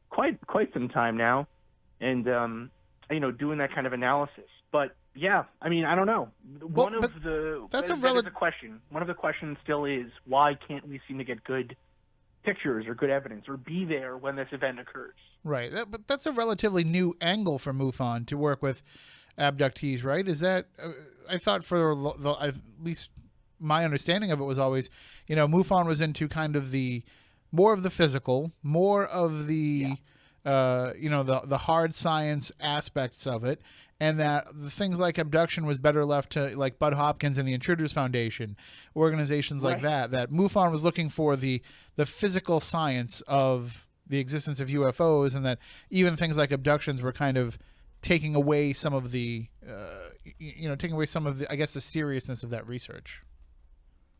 quite some time now, and doing that kind of analysis. But yeah, I mean, I don't know. That is a question. One of the questions still is, why can't we seem to get good pictures or good evidence or be there when this event occurs? Right. But that's a relatively new angle for Mufon to work with abductees, right? Is that I thought for at least my understanding of it was always, Mufon was into kind of the more of the physical, more of the the hard science aspects of it, and that the things like abduction was better left to like Bud Hopkins and the Intruders Foundation, organizations like that Mufon was looking for the physical science of the existence of UFOs, and that even things like abductions were kind of taking away some of the, I guess, the seriousness of that research?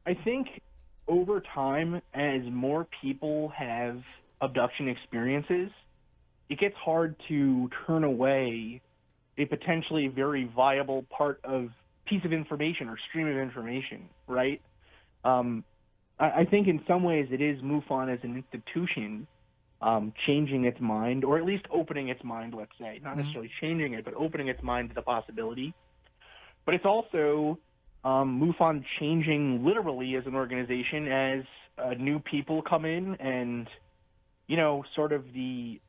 I think over time, as more people have abduction experiences, it gets hard to turn away a potentially very viable piece of information or stream of information, right? I think in some ways it is MUFON as an institution changing its mind, or at least opening its mind, let's say. Not necessarily changing it, but opening its mind to the possibility. But it's also MUFON changing literally as an organization as new people come in and, sort of the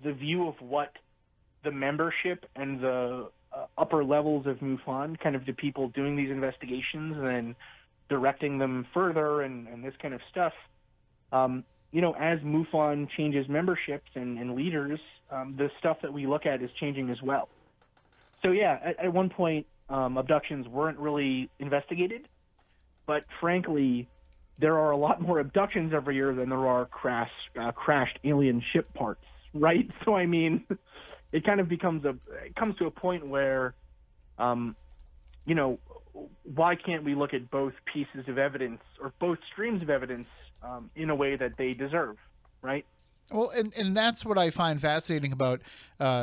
view of what the membership and the upper levels of MUFON, kind of the people doing these investigations and then directing them further and this kind of stuff, as MUFON changes memberships and leaders, the stuff that we look at is changing as well. So yeah, at one point, abductions weren't really investigated, but frankly, there are a lot more abductions every year than there are crashed alien ship parts, right? So I mean, it kind of comes to a point where, why can't we look at both pieces of evidence or both streams of evidence in a way that they deserve, right? Well, and that's what I find fascinating about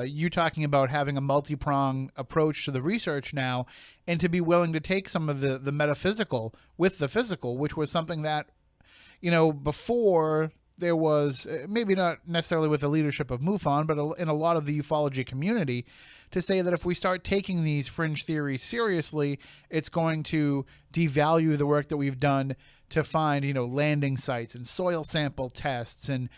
you talking about having a multi-prong approach to the research now, and to be willing to take some of the metaphysical with the physical, which was something that, before there was, maybe not necessarily with the leadership of MUFON, but in a lot of the ufology community, to say that if we start taking these fringe theories seriously, it's going to devalue the work that we've done to find, landing sites and soil sample tests and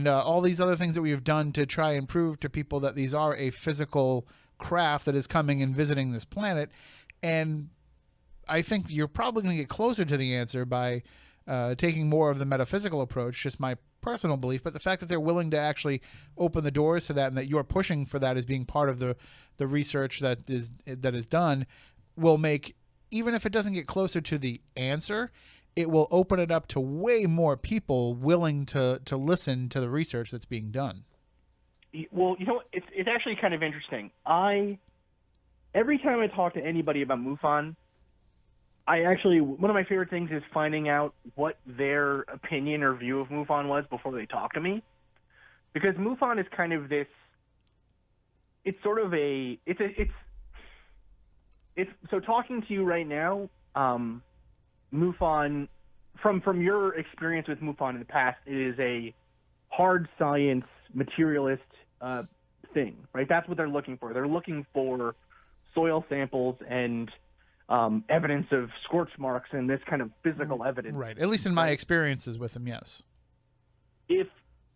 all these other things that we've done to try and prove to people that these are a physical craft that is coming and visiting this planet. And I think you're probably going to get closer to the answer by taking more of the metaphysical approach, just my personal belief, but the fact that they're willing to actually open the doors to that and that you're pushing for that as being part of the research that is done will make, even if it doesn't get closer to the answer, it will open it up to way more people willing to listen to the research that's being done. Well, it's actually kind of interesting. Every time I talk to anybody about MUFON, one of my favorite things is finding out what their opinion or view of MUFON was before they talk to me. Because MUFON is kind of this, so talking to you right now, MUFON, from your experience with MUFON in the past, it is a hard science materialist thing, right? That's what they're looking for. They're looking for soil samples and evidence of scorch marks and this kind of physical evidence. Right. At least in my experiences with them, yes.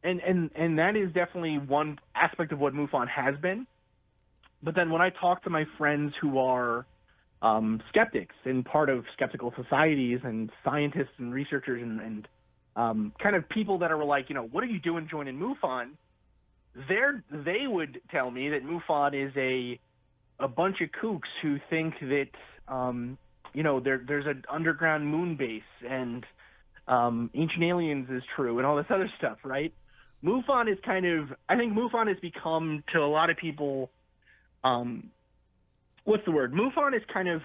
And that is definitely one aspect of what MUFON has been. But then when I talk to my friends who are skeptics and part of skeptical societies and scientists and researchers and kind of people that are like, what are you doing joining MUFON? They would tell me that MUFON is a bunch of kooks who think that there's an underground moon base and Ancient Aliens is true and all this other stuff, right? MUFON is I think MUFON has become, to a lot of people, what's the word? MUFON is kind of,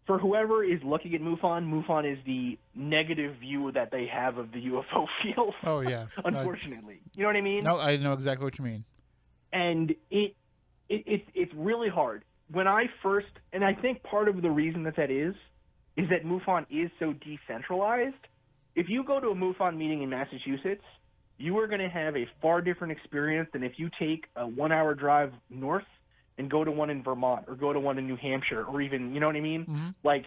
for whoever is looking at MUFON is the negative view that they have of the UFO field. Oh, yeah. Unfortunately. You know what I mean? No, I know exactly what you mean. And it's really hard. When I first, and I think part of the reason that is that MUFON is so decentralized. If you go to a MUFON meeting in Massachusetts, you are going to have a far different experience than if you take a 1-hour drive north and go to one in Vermont or go to one in New Hampshire or even, you know what I mean? Mm-hmm. Like,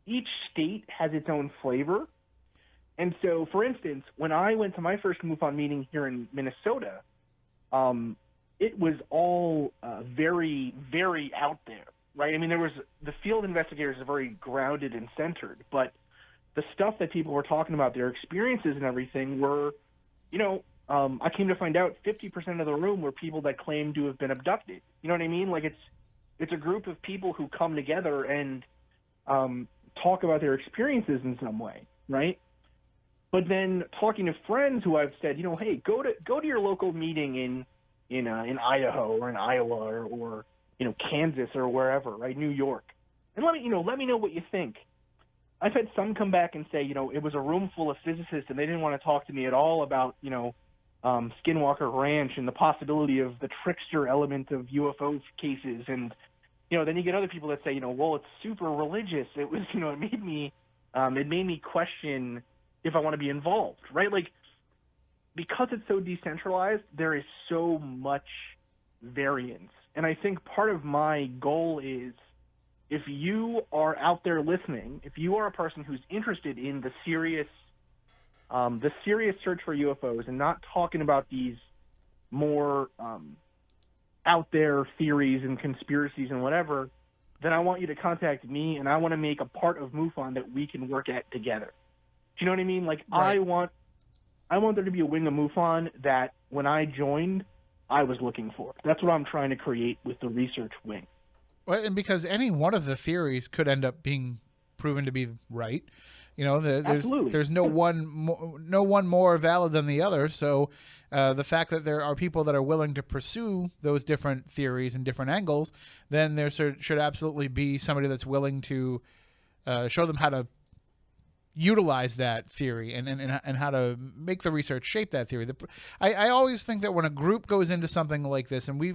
each state has its own flavor. And so, for instance, when I went to my first MUFON meeting here in Minnesota, it was all very, very out there, right? I mean, the field investigators are very grounded and centered, but the stuff that people were talking about, their experiences and everything were, I came to find out 50% of the room were people that claimed to have been abducted. You know what I mean? Like, it's a group of people who come together and talk about their experiences in some way, right? But then talking to friends who I've said, hey, go to your local meeting in in Idaho or in Iowa or Kansas or wherever, right? New York. And let me know what you think. I've had some come back and say, it was a room full of physicists and they didn't want to talk to me at all about, Skinwalker Ranch and the possibility of the trickster element of UFO cases. And, then you get other people that say, well, it's super religious. It was, it made me question if I want to be involved, right? Like, because it's so decentralized, there is so much variance. And I think part of my goal is, if you are out there listening, if you are a person who's interested in the serious search for UFOs and not talking about these more out there theories and conspiracies and whatever, then I want you to contact me, and I want to make a part of MUFON that we can work at together. Do you know what I mean? Like, right. I want there to be a wing of MUFON that when I joined, I was looking for. That's what I'm trying to create with the research wing. Well, and because any one of the theories could end up being proven to be right, there's no one more valid than the other. So the fact that there are people that are willing to pursue those different theories and different angles, then there should absolutely be somebody that's willing to show them how to utilize that theory and how to make the research shape that theory. I always think that when a group goes into something like this, and we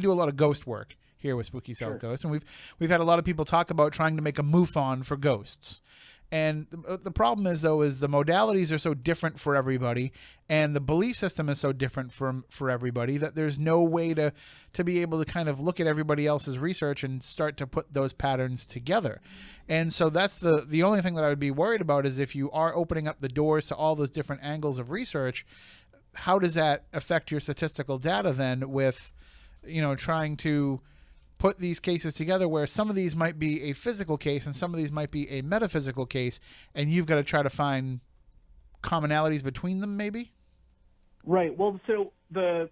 do a lot of ghost work here with Spooky South Coast, and we've had a lot of people talk about trying to make a MUFON for ghosts. And the problem is, though, is the modalities are so different for everybody, and the belief system is so different for everybody, that there's no way to be able to kind of look at everybody else's research and start to put those patterns together. And so that's the only thing that I would be worried about, is if you are opening up the doors to all those different angles of research, how does that affect your statistical data then with, trying to put these cases together, where some of these might be a physical case and some of these might be a metaphysical case, and you've got to try to find commonalities between them, maybe? Right. Well, so the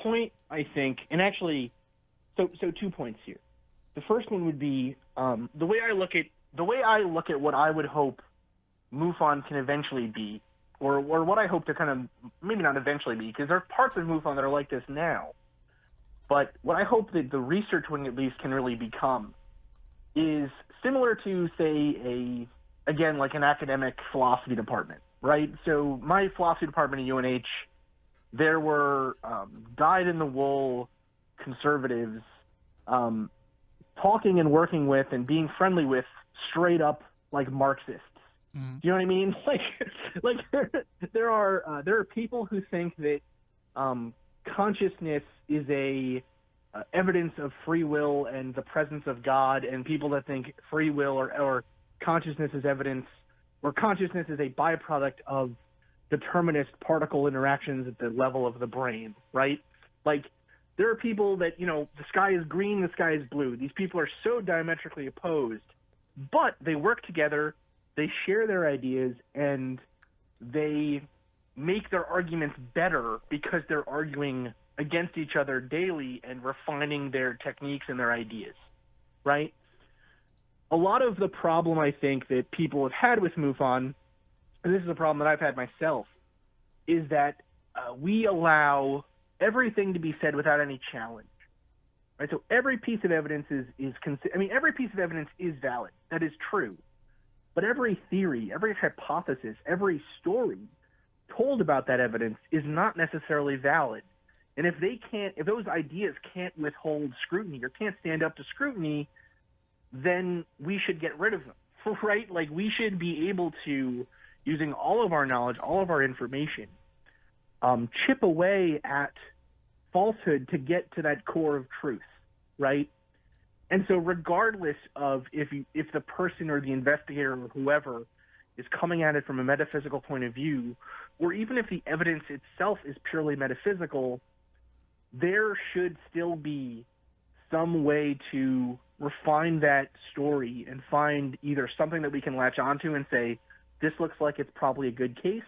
point, I think, and actually, so 2 points here. The first one would be the way I look at what I would hope MUFON can eventually be, or what I hope to kind of, maybe not eventually be, because there are parts of MUFON that are like this now. But what I hope that the research wing at least can really become is similar to, say, like an academic philosophy department, right? So my philosophy department at UNH, there were dyed-in-the-wool conservatives talking and working with and being friendly with straight-up, like, Marxists. Mm-hmm. Do you know what I mean? Like there are people who think that consciousness is a evidence of free will and the presence of God, and people that think free will or consciousness is evidence, or consciousness is a byproduct of determinist particle interactions at the level of the brain, right? Like, there are people that, the sky is green, the sky is blue. These people are so diametrically opposed, but they work together, they share their ideas, and they make their arguments better because they're arguing against each other daily and refining their techniques and their ideas, right? A lot of the problem, I think, that people have had with MUFON, and this is a problem that I've had myself, is that we allow everything to be said without any challenge, right? So every piece of evidence every piece of evidence is valid. That is true. But every theory, every hypothesis, every story told about that evidence is not necessarily valid. And if those ideas can't withhold scrutiny or can't stand up to scrutiny, then we should get rid of them, right? Like, we should be able to, using all of our knowledge, all of our information, chip away at falsehood to get to that core of truth, right? And so regardless of if the person or the investigator or whoever is coming at it from a metaphysical point of view, or even if the evidence itself is purely metaphysical, there should still be some way to refine that story and find either something that we can latch onto and say, this looks like it's probably a good case,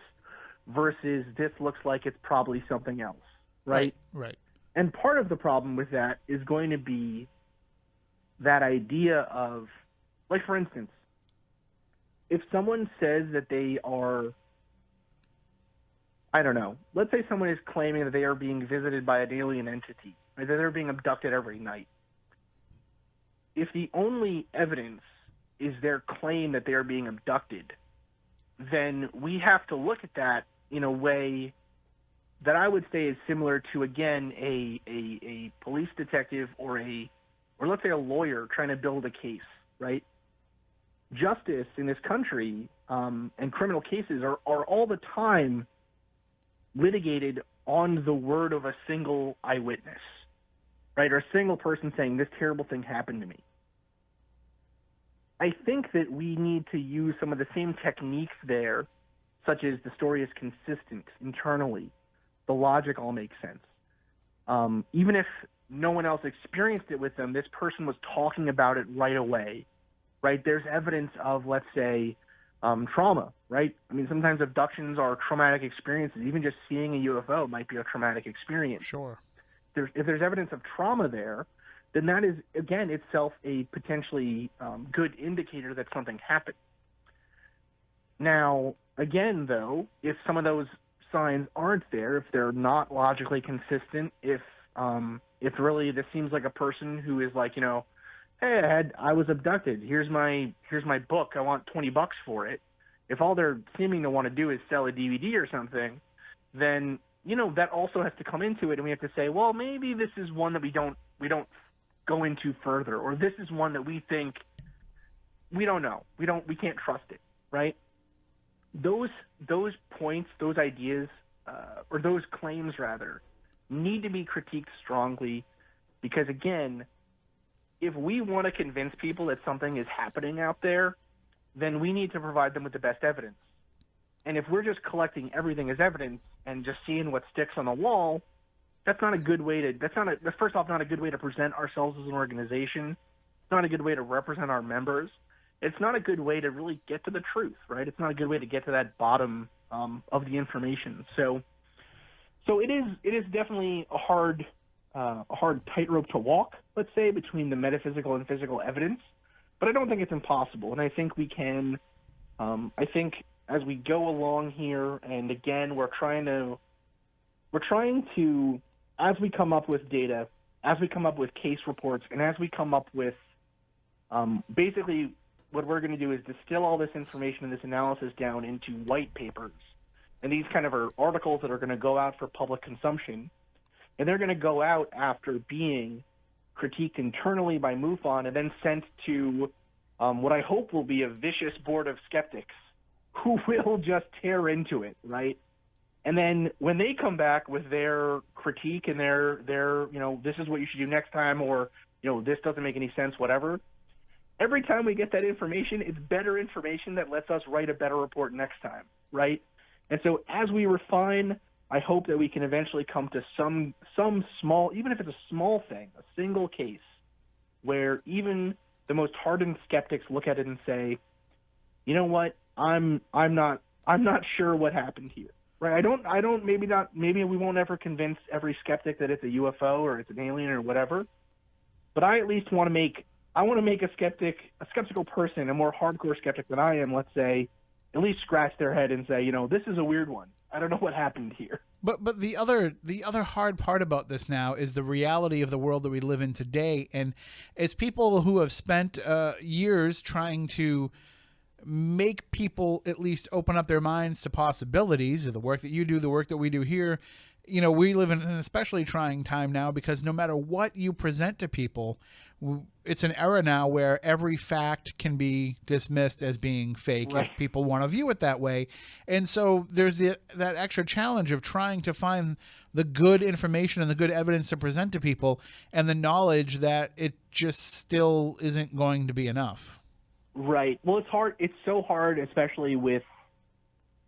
versus this looks like it's probably something else, right? Right. And part of the problem with that is going to be that idea of, like, for instance, if someone says that they are I don't know. Let's say someone is claiming that they are being visited by an alien entity, or that they're being abducted every night. If the only evidence is their claim that they are being abducted, then we have to look at that in a way that I would say is similar to, again, a police detective or let's say a lawyer trying to build a case, right? Justice in this country and criminal cases are all the time litigated on the word of a single eyewitness, right? Or a single person saying, this terrible thing happened to me. I think that we need to use some of the same techniques there, such as the story is consistent internally, the logic all makes sense. Even if no one else experienced it with them, this person was talking about it right away, right? There's evidence of, let's say, trauma, right? I mean, sometimes abductions are traumatic experiences. Even just seeing a UFO might be a traumatic experience. Sure. If there's evidence of trauma there, then that is, again, itself a potentially good indicator that something happened. Now, again, though, if some of those signs aren't there, if they're not logically consistent, if really this seems like a person who is like, hey, I was abducted. Here's my book. I want $20 for it. If all they're seeming to want to do is sell a DVD or something, then that also has to come into it, and we have to say, well, maybe this is one that we don't go into further, or this is one that we think we don't know. We can't trust it, right? Those points, those ideas, or those claims rather, need to be critiqued strongly, because again, if we want to convince people that something is happening out there, then we need to provide them with the best evidence. And if we're just collecting everything as evidence and just seeing what sticks on the wall, that's not a good way to, first off, not a good way to present ourselves as an organization. It's not a good way to represent our members. It's not a good way to really get to the truth, right? It's not a good way to get to that bottom of the information. So it is definitely a hard tightrope to walk, let's say, between the metaphysical and physical evidence. But I don't think it's impossible, and I think we can. I think as we go along here, and again, we're trying to, as we come up with data, as we come up with case reports, and as we come up with, basically, what we're going to do is distill all this information and this analysis down into white papers, and these kind of are articles that are going to go out for public consumption, and they're going to go out after being critiqued internally by Mufon and then sent to what I hope will be a vicious board of skeptics who will just tear into it, right? And then when they come back with their critique and their this is what you should do next time, or this doesn't make any sense, whatever, every time we get that information, it's better information that lets us write a better report next time, right? And so as we refine, I hope that we can eventually come to some small, even if it's a small thing, a single case, where even the most hardened skeptics look at it and say, you know what, I'm not sure what happened here, right? Maybe we won't ever convince every skeptic that it's a UFO or it's an alien or whatever, but I at least want to make a skeptical person, a more hardcore skeptic than I am, let's say, at least scratch their head and say, this is a weird one. I don't know what happened here. But the other hard part about this now is the reality of the world that we live in today. And as people who have spent years trying to make people at least open up their minds to possibilities of the work that you do, the work that we do here, we live in an especially trying time now, because no matter what you present to people, it's an era now where every fact can be dismissed as being fake, right, if people want to view it that way. And so there's that extra challenge of trying to find the good information and the good evidence to present to people, and the knowledge that it just still isn't going to be enough. Right. Well, it's hard. It's so hard, especially with,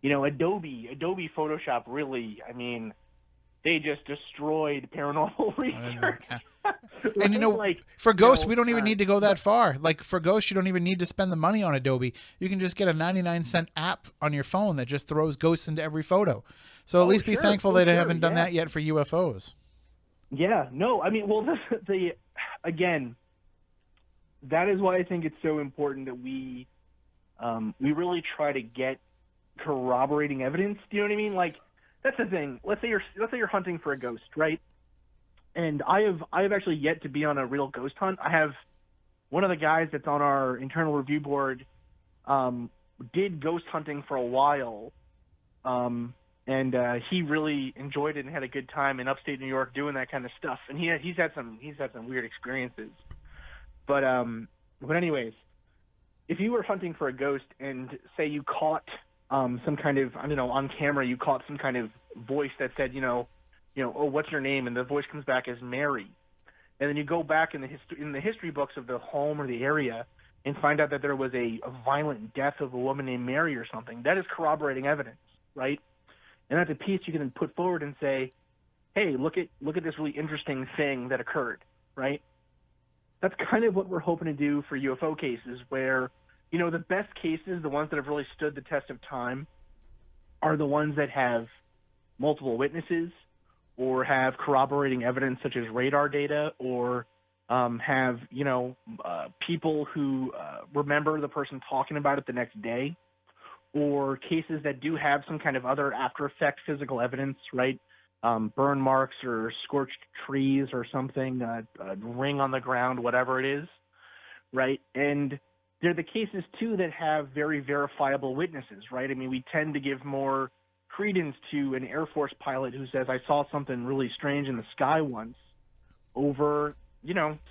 Adobe Photoshop. Really, I mean, they just destroyed paranormal research. And for ghosts, we don't even need to go that far. Like for ghosts, you don't even need to spend the money on Adobe. You can just get a 99-cent app on your phone that just throws ghosts into every photo. So at least be thankful they haven't done that yet for UFOs. Yeah. No. I mean, well, again, that is why I think it's so important that we really try to get corroborating evidence. Do you know what I mean? Like, that's the thing. Let's say you're hunting for a ghost, right? And I have actually yet to be on a real ghost hunt. I have one of the guys that's on our internal review board did ghost hunting for a while, and he really enjoyed it and had a good time in upstate New York doing that kind of stuff. And he's had some weird experiences. But anyways, if you were hunting for a ghost and say you caught some kind of, I don't know, on camera you caught some kind of voice that said, oh, what's your name? And the voice comes back as Mary. And then you go back in the history books of the home or the area and find out that there was a violent death of a woman named Mary or something. That is corroborating evidence, right? And that's a piece you can then put forward and say, hey, look at this really interesting thing that occurred, right? That's kind of what we're hoping to do for UFO cases, where, the best cases, the ones that have really stood the test of time, are the ones that have multiple witnesses or have corroborating evidence such as radar data, or have, people who remember the person talking about it the next day, or cases that do have some kind of other after effect physical evidence, right? Burn marks or scorched trees or something, a ring on the ground, whatever it is, right? And they're the cases, too, that have very verifiable witnesses, right? I mean, we tend to give more credence to an Air Force pilot who says, I saw something really strange in the sky once, over,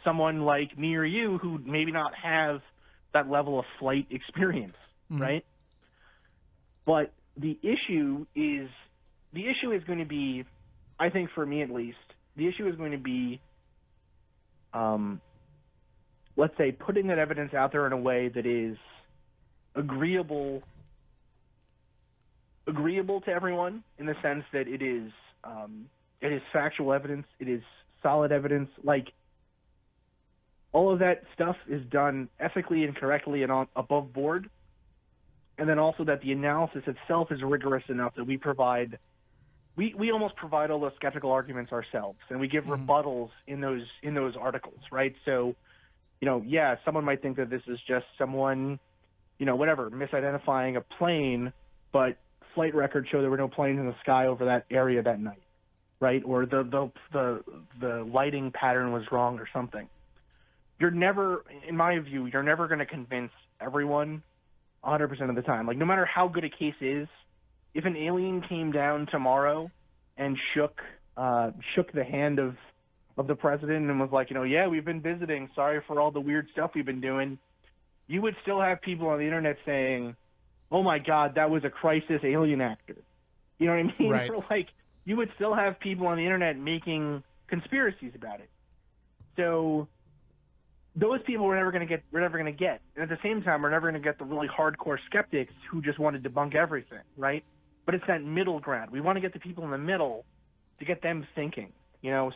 someone like me or you who maybe not have that level of flight experience, right? But the issue is going to be, I think for me at least, the issue is going to be, let's say, putting that evidence out there in a way that is agreeable to everyone, in the sense that it is factual evidence, it is solid evidence. Like, all of that stuff is done ethically and correctly and above board. And then also that the analysis itself is rigorous enough that we almost provide all those skeptical arguments ourselves, and we give rebuttals in those articles, right? So, someone might think that this is just someone, misidentifying a plane, but flight records show there were no planes in the sky over that area that night, right? Or the lighting pattern was wrong or something. You're never, in my view, going to convince everyone 100% of the time. Like, no matter how good a case is, if an alien came down tomorrow and shook the hand of the president and was like, yeah, we've been visiting, sorry for all the weird stuff we've been doing, you would still have people on the internet saying, oh my God, that was a crisis alien actor. You know what I mean? Right. Or like, you would still have people on the internet making conspiracies about it. So those people we're never going to get. And at the same time, we're never going to get the really hardcore skeptics who just want to debunk everything, right? But it's that middle ground. We want to get the people in the middle to get them thinking,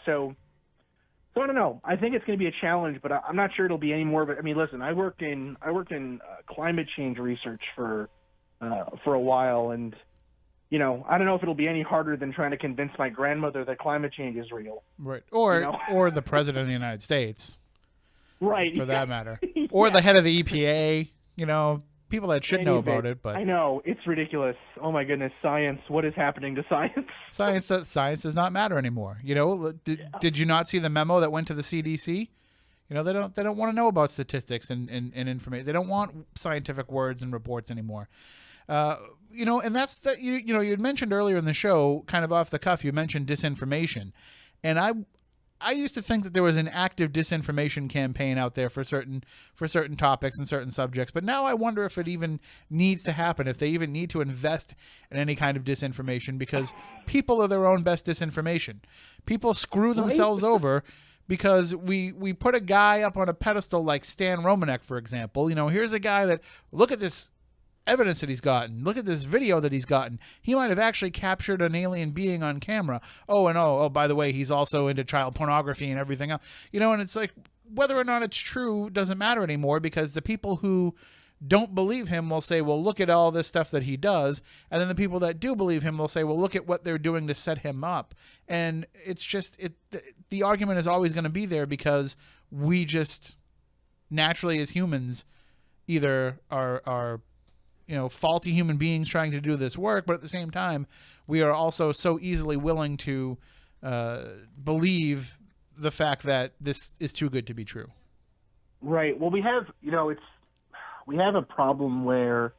So I don't know. I think it's going to be a challenge, but I'm not sure it'll be any more. But I mean, listen, I worked in climate change research for a while, and I don't know if it'll be any harder than trying to convince my grandmother that climate change is real. Right. Or the president of the United States. Right. For that matter. Or the head of the EPA, people that should know about it. But I know, it's ridiculous. Oh my goodness, science. What is happening to science? Science does not matter anymore. Did you not see the memo that went to the CDC? They don't want to know about statistics and information. They don't want scientific words and reports anymore. And that's that. You had mentioned earlier in the show, kind of off the cuff, you mentioned disinformation, and I used to think that there was an active disinformation campaign out there for certain topics and certain subjects, but now I wonder if it even needs to happen, if they even need to invest in any kind of disinformation, because people are their own best disinformation. People screw themselves over because we put a guy up on a pedestal like Stan Romanek, for example. Here's a guy that, look at this evidence that he's gotten. Look at this video that he's gotten. He might have actually captured an alien being on camera. Oh, by the way, he's also into child pornography and everything else. And it's like, whether or not it's true doesn't matter anymore, because the people who don't believe him will say, well, look at all this stuff that he does. And then the people that do believe him will say, well, look at what they're doing to set him up. And it's just, the argument is always going to be there, because we just naturally as humans either are faulty human beings trying to do this work, but at the same time, we are also so easily willing to believe the fact that this is too good to be true. Right. Well, we have, we have a problem where,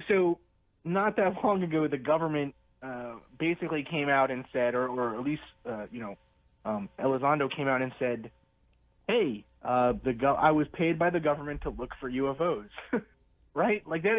so not that long ago, the government basically came out and said, or at least, Elizondo came out and said, hey, I was paid by the government to look for UFOs, right? Like that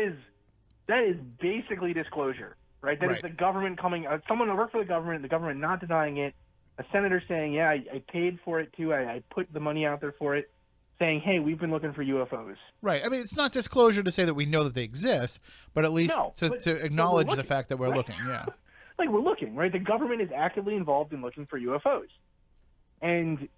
is basically disclosure, right? That is the government coming, someone who worked for the government not denying it, a senator saying, yeah, I paid for it too, I put the money out there for it, saying, hey, we've been looking for UFOs. Right. I mean, it's not disclosure to say that we know that they exist, but at least to acknowledge the fact that we're looking, yeah. Like we're looking, right? The government is actively involved in looking for UFOs. And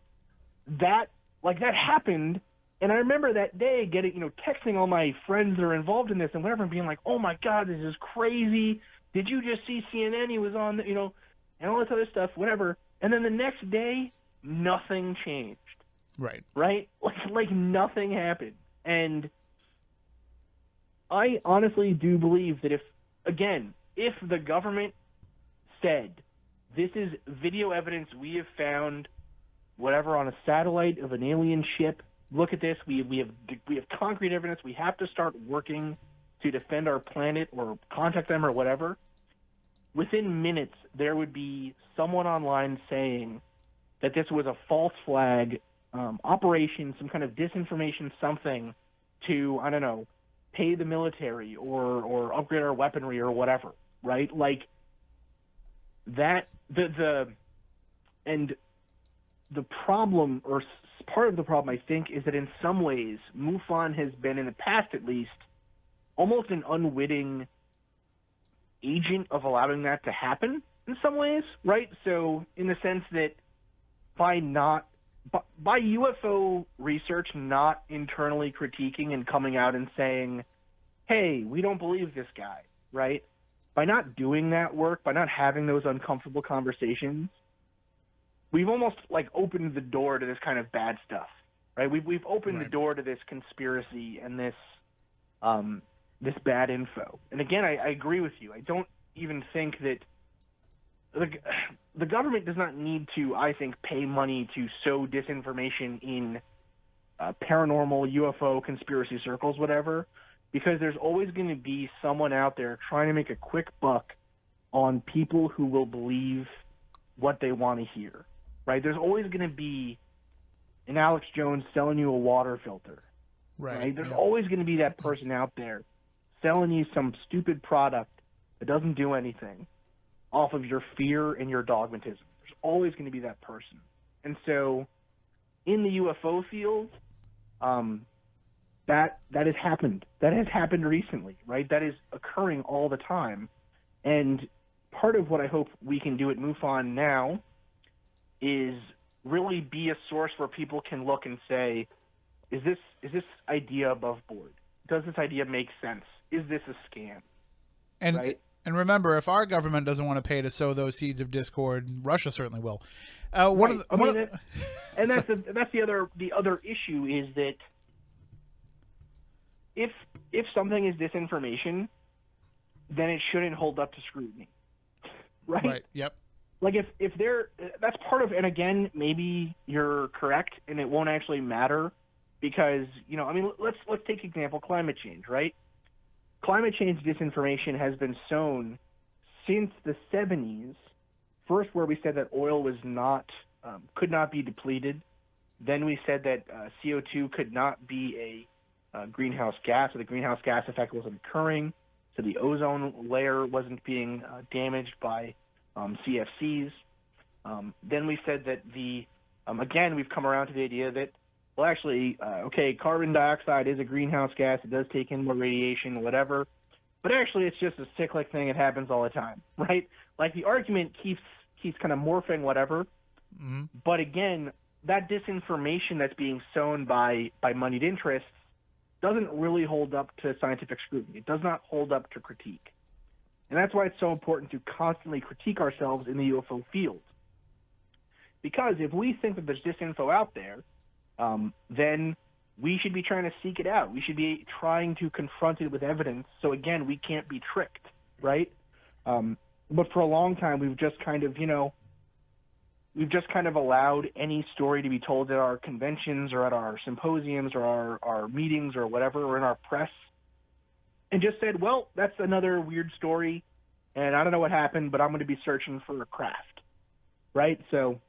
that happened, and I remember that day getting, texting all my friends that are involved in this and whatever, and being like, oh my God, this is crazy. Did you just see CNN? He was on, and all this other stuff, whatever. And then the next day, nothing changed. Right. Right? Like nothing happened. And I honestly do believe that if the government said, this is video evidence we have found, whatever, on a satellite of an alien ship, look at this, we have concrete evidence, we have to start working to defend our planet or contact them or whatever, within minutes there would be someone online saying that this was a false flag operation, some kind of disinformation, something to, I don't know, pay the military or upgrade our weaponry or whatever, right? Like that, and the problem, or part of the problem, I think, is that in some ways, MUFON has been, in the past at least, almost an unwitting agent of allowing that to happen in some ways, right? So in the sense that by UFO research not internally critiquing and coming out and saying, hey, we don't believe this guy, right? By not doing that work, by not having those uncomfortable conversations, we've almost opened the door to this kind of bad stuff, right? We've opened the door to this conspiracy and this bad info. And again, I agree with you. I don't even think that the government does not need to, I think, pay money to sow disinformation in paranormal, UFO, conspiracy circles, whatever, because there's always going to be someone out there trying to make a quick buck on people who will believe what they want to hear, right? There's always going to be an Alex Jones selling you a water filter, right? There's always going to be that person out there selling you some stupid product that doesn't do anything off of your fear and your dogmatism. There's always going to be that person. And so in the UFO field, that has happened. That has happened recently, right? That is occurring all the time. And part of what I hope we can do at MUFON now is really be a source where people can look and say, is this idea above board? Does this idea make sense? Is this a scam? And right? And remember, if our government doesn't want to pay to sow those seeds of discord, Russia certainly will. And that's the other issue is that if something is disinformation, then it shouldn't hold up to scrutiny, right? Right. Yep. Like if that's part of, and again, maybe you're correct, and it won't actually matter because let's take example climate change, right? Climate change disinformation has been sown since the 70s. First, where we said that oil was could not be depleted. Then we said that CO2 could not be a greenhouse gas, or the greenhouse gas effect wasn't occurring, so the ozone layer wasn't being damaged by CFCs. Then we said that again, we've come around to the idea that, well, actually, carbon dioxide is a greenhouse gas. It does take in more radiation, whatever. But actually, it's just a cyclic thing. It happens all the time, right? Like the argument keeps kind of morphing, whatever. Mm-hmm. But again, that disinformation that's being sown by moneyed interests doesn't really hold up to scientific scrutiny. It does not hold up to critique. And that's why it's so important to constantly critique ourselves in the UFO field. Because if we think that there's disinfo out there, then we should be trying to seek it out. We should be trying to confront it with evidence. So again, we can't be tricked, right? But for a long time, we've just kind of, we've just kind of allowed any story to be told at our conventions or at our symposiums or our meetings or whatever, or in our press, and just said, well, that's another weird story, and I don't know what happened, but I'm going to be searching for a craft, right? So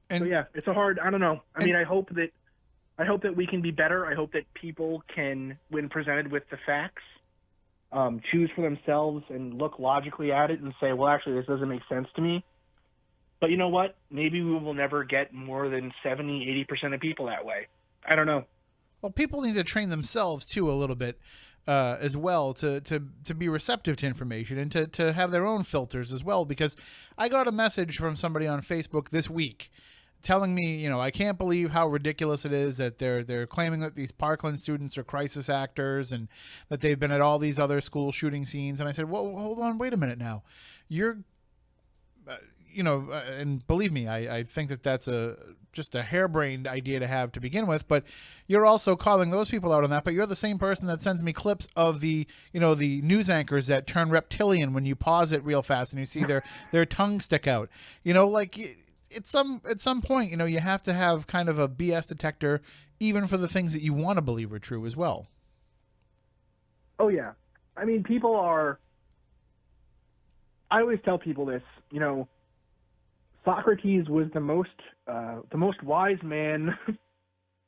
yeah, it's a hard, I don't know. I mean, I hope that we can be better. I hope that people can, when presented with the facts, choose for themselves and look logically at it and say, well, actually, this doesn't make sense to me. But you know what? Maybe we will never get more than 70, 80% of people that way. I don't know. Well, people need to train themselves, too, a little bit as well to be receptive to information and to have their own filters as well. Because I got a message from somebody on Facebook this week telling me, I can't believe how ridiculous it is that they're claiming that these Parkland students are crisis actors and that they've been at all these other school shooting scenes. And I said, well, hold on, wait a minute now. You're, and believe me, I think that that's just a harebrained idea to have to begin with, but you're also calling those people out on that. But you're the same person that sends me clips of the news anchors that turn reptilian when you pause it real fast and you see their tongue stick out. At some point, you have to have kind of a BS detector, even for the things that you want to believe are true as well. Oh yeah, I mean, people are. I always tell people this. Socrates was the most wise man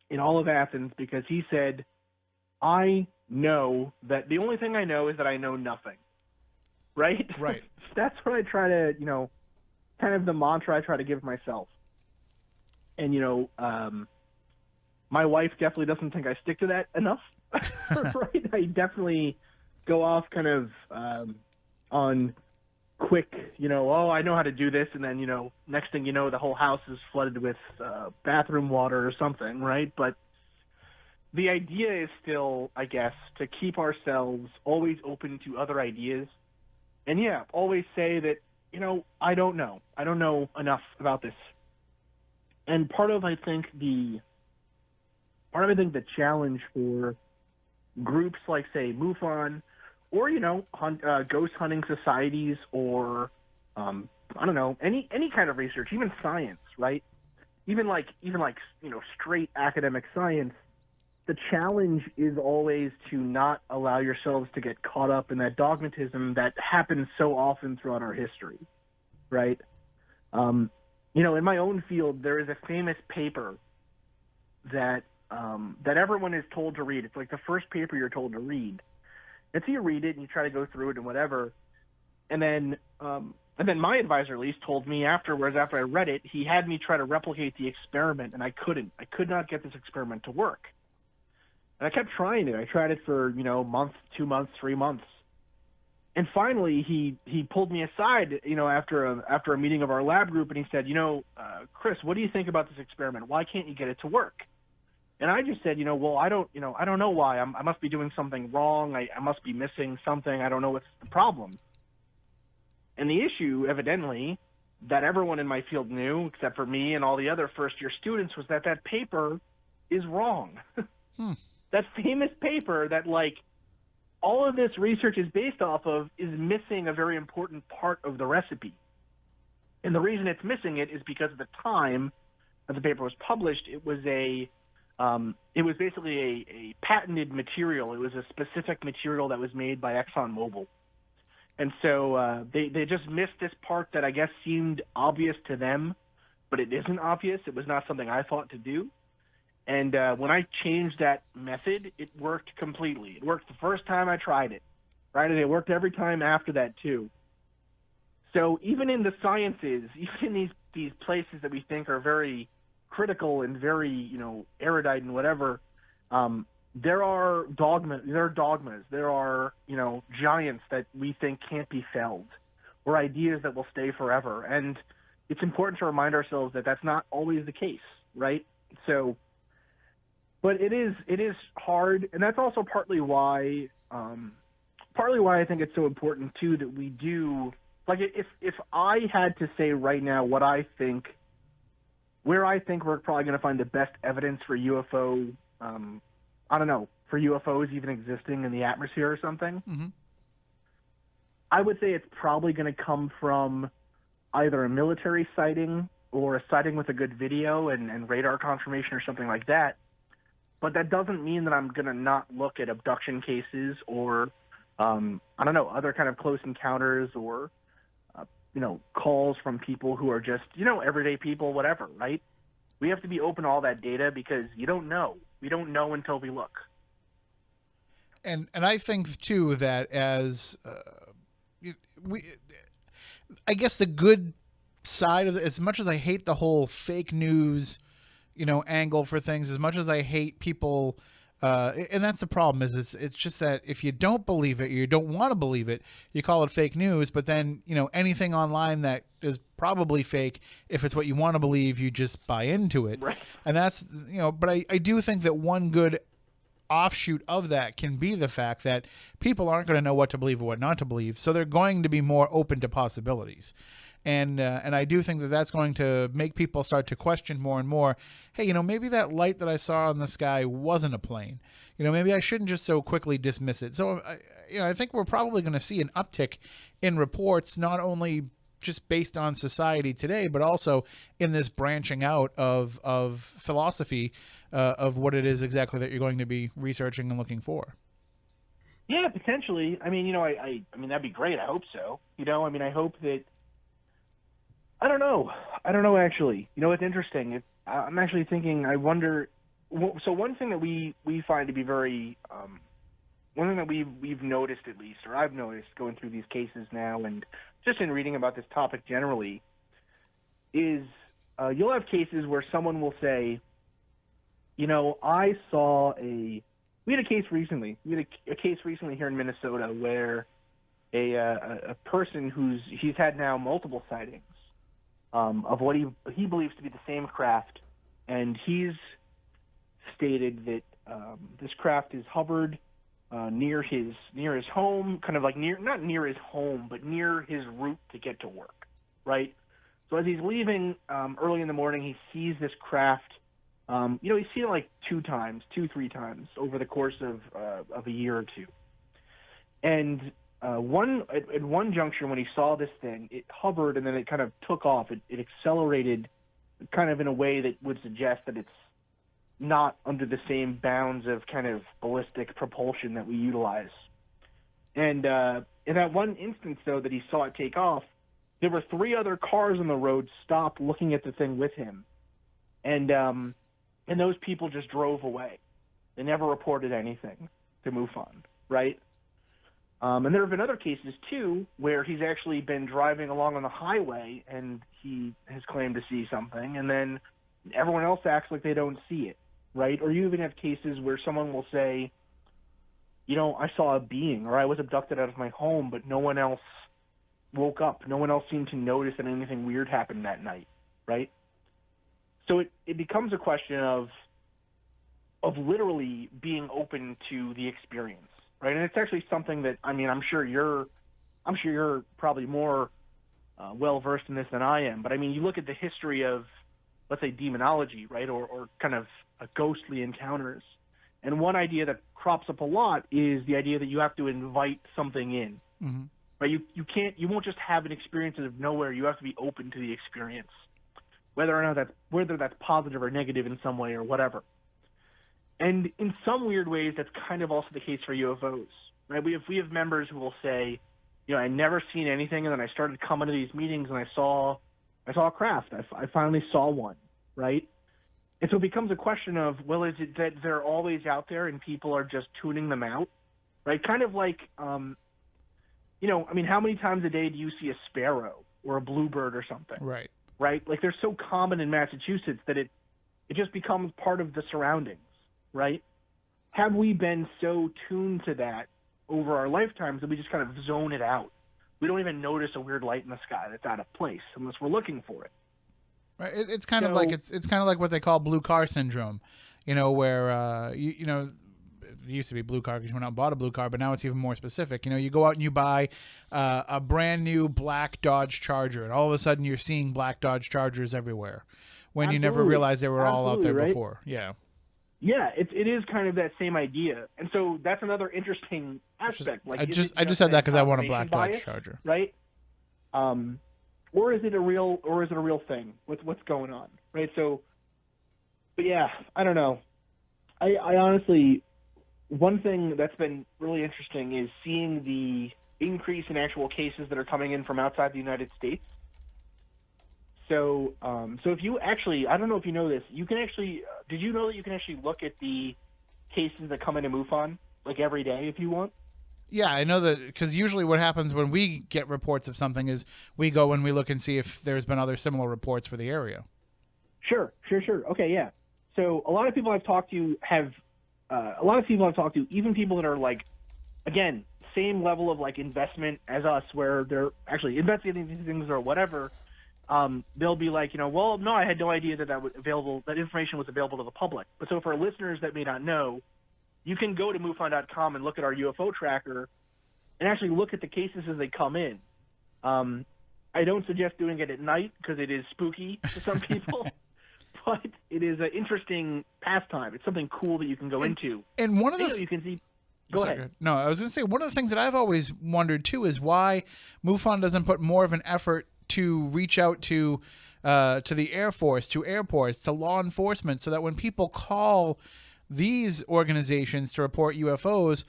in all of Athens because he said, "I know that the only thing I know is that I know nothing." Right. Right. That's what I try to kind of the mantra I try to give myself. And, my wife definitely doesn't think I stick to that enough. Right? I definitely go off kind of on quick, I know how to do this. And then, next thing you know, the whole house is flooded with bathroom water or something, right? But the idea is still, I guess, to keep ourselves always open to other ideas. And, yeah, always say that, I don't know. I don't know enough about this. And part of, I think, the challenge for groups like, say, MUFON or, ghost hunting societies or, I don't know, any kind of research, even science, right? Even like straight academic science, the challenge is always to not allow yourselves to get caught up in that dogmatism that happens so often throughout our history, right? In my own field, there is a famous paper that everyone is told to read. It's like the first paper you're told to read. And so you read it and you try to go through it and whatever. And then my advisor, at least, told me afterwards, after I read it, he had me try to replicate the experiment, and I couldn't. I could not get this experiment to work. And I kept trying it. I tried it for, a month, 2 months, 3 months. And finally, he pulled me aside, after a meeting of our lab group, and he said, Chris, what do you think about this experiment? Why can't you get it to work? And I just said, well, I don't know why. I must be doing something wrong. I must be missing something. I don't know what's the problem. And the issue, evidently, that everyone in my field knew, except for me and all the other first-year students, was that paper is wrong. That famous paper that, all of this research is based off of is missing a very important part of the recipe. And the reason it's missing it is because at the time that the paper was published, it was basically a patented material. It was a specific material that was made by ExxonMobil. And so they just missed this part that I guess seemed obvious to them, but it isn't obvious. It was not something I thought to do. And when I changed that method, it worked completely. It worked the first time I tried it, right? And it worked every time after that, too. So even in the sciences, even in these places that we think are very critical and very, erudite and whatever, there are dogmas. There are, giants that we think can't be felled, or ideas that will stay forever. And it's important to remind ourselves that that's not always the case, right? So, but it is hard, and that's also partly why I think it's so important too that we do. Like, if I had to say right now where I think we're probably going to find the best evidence for UFO I don't know, for UFOs even existing in the atmosphere or something, Mm-hmm. I would say it's probably going to come from either a military sighting or a sighting with a good video and radar confirmation or something like that. But that doesn't mean that I'm going to not look at abduction cases or, I don't know, other kind of close encounters or, calls from people who are just, everyday people, whatever, right? We have to be open to all that data because you don't know. We don't know until we look. And I think, too, that I guess the good side of it, as much as I hate the whole fake news, angle for things, as much as I hate people, and that's the problem is it's just that if you don't believe it, or you don't want to believe it, you call it fake news. But then, anything online that is probably fake, if it's what you want to believe, you just buy into it. Right. And that's, but I do think that one good offshoot of that can be the fact that people aren't going to know what to believe or what not to believe, so they're going to be more open to possibilities, and I do think that that's going to make people start to question more and more. Hey, maybe that light that I saw in the sky wasn't a plane. Maybe I shouldn't just so quickly dismiss it. So I think we're probably going to see an uptick in reports, not only just based on society today, but also in this branching out of philosophy of what it is exactly that you're going to be researching and looking for. Yeah, potentially. I mean, I mean, that'd be great. I hope so. I hope that. I don't know, actually. It's interesting. I'm actually thinking, I wonder. So one thing that we find to be very, one thing that we've noticed, at least, or I've noticed going through these cases now and just in reading about this topic generally, is you'll have cases where someone will say, I saw we had a case recently. We had a case recently here in Minnesota where a person he's had now multiple sightings of what he believes to be the same craft, and he's stated that this craft is hovered near his home, kind of like not near his home, but near his route to get to work, right? So as he's leaving early in the morning, he sees this craft. He's seen it like 3 times over the course of a year or two. And at one juncture when he saw this thing, it hovered and then it kind of took off. It accelerated kind of in a way that would suggest that it's not under the same bounds of kind of ballistic propulsion that we utilize. And in that one instance, though, that he saw it take off, there were 3 other cars on the road stopped looking at the thing with him. And those people just drove away. They never reported anything to Mufon, right? And there have been other cases, too, where he's actually been driving along on the highway and he has claimed to see something, and then everyone else acts like they don't see it, right? Or you even have cases where someone will say, I saw a being, or I was abducted out of my home, but no one else woke up. No one else seemed to notice that anything weird happened that night, right? So it becomes a question of literally being open to the experience, right? And it's actually something that, I'm sure you're probably more well versed in this than I am. But you look at the history of, let's say, demonology, right, or kind of ghostly encounters. And one idea that crops up a lot is the idea that you have to invite something in. Mm-hmm. Right? You won't just have an experience out of nowhere. You have to be open to the experience, whether that's positive or negative in some way or whatever. And in some weird ways, that's kind of also the case for UFOs. Right? We have members who will say, I never seen anything, and then I started coming to these meetings and I saw a craft. I finally saw one, right? And so it becomes a question of, well, is it that they're always out there and people are just tuning them out, right? Kind of like, how many times a day do you see a sparrow or a bluebird or something? Right. Right? Like, they're so common in Massachusetts that it just becomes part of the surroundings, right? Have we been so tuned to that over our lifetimes that we just kind of zone it out? We don't even notice a weird light in the sky that's out of place unless we're looking for it. Right. It's kind of like it's kind of like what they call blue car syndrome, where it used to be blue car because you went out and bought a blue car, but now it's even more specific. You go out and you buy a brand new black Dodge Charger, and all of a sudden you're seeing black Dodge Chargers everywhere when you never realized they were all out there before. Yeah. Yeah, it is kind of that same idea, and so that's another interesting aspect. I just said that because I want a black Dodge Charger, right? Or is it a real thing? What's going on, right? So, but yeah, I don't know. I honestly, one thing that's been really interesting is seeing the increase in actual cases that are coming in from outside the United States. So, so if you actually, I don't know if you know this, you can actually, did you know that you can actually look at the cases that come into MUFON like every day if you want? Yeah, I know that, because usually what happens when we get reports of something is we go and we look and see if there's been other similar reports for the area. Sure. Okay, yeah. So a lot of people I've talked to even people that are like, again, same level of like investment as us, where they're actually investigating these things or whatever. They'll be like, well, no, I had no idea that information was available to the public. But so for our listeners that may not know, you can go to MUFON.com and look at our UFO tracker and actually look at the cases as they come in. I don't suggest doing it at night because it is spooky to some people, but it is an interesting pastime. It's something cool that you can go into. And one of the you can see. Go ahead. No, I was going to say, one of the things that I've always wondered too is why MUFON doesn't put more of an effort to reach out to the Air Force, to airports, to law enforcement, so that when people call these organizations to report UFOs,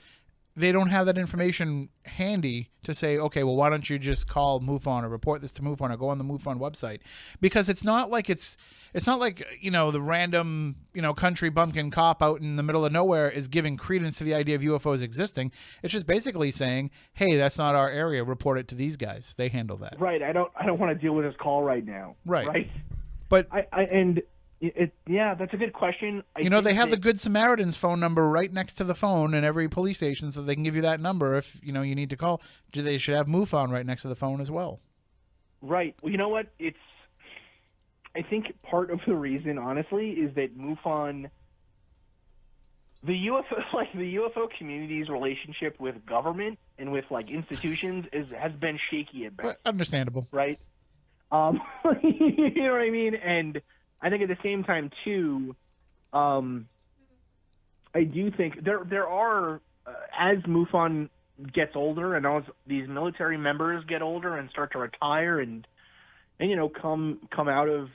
they don't have that information handy to say, okay, well, why don't you just call MUFON or report this to MUFON or go on the MUFON website? Because it's not like the random, country bumpkin cop out in the middle of nowhere is giving credence to the idea of UFOs existing. It's just basically saying, hey, that's not our area. Report it to these guys. They handle that. Right. I don't want to deal with this call right now. Right. But yeah, that's a good question. They have the Good Samaritan's phone number right next to the phone in every police station, so they can give you that number if you need to call. They should have MUFON right next to the phone as well. Right. Well, you know what? I think part of the reason, honestly, is that MUFON, the UFO community's relationship with government and with institutions has been shaky at best. Understandable. Right. You know what I mean? And I think at the same time too, I do think there are as MUFON gets older and as these military members get older and start to retire and come out of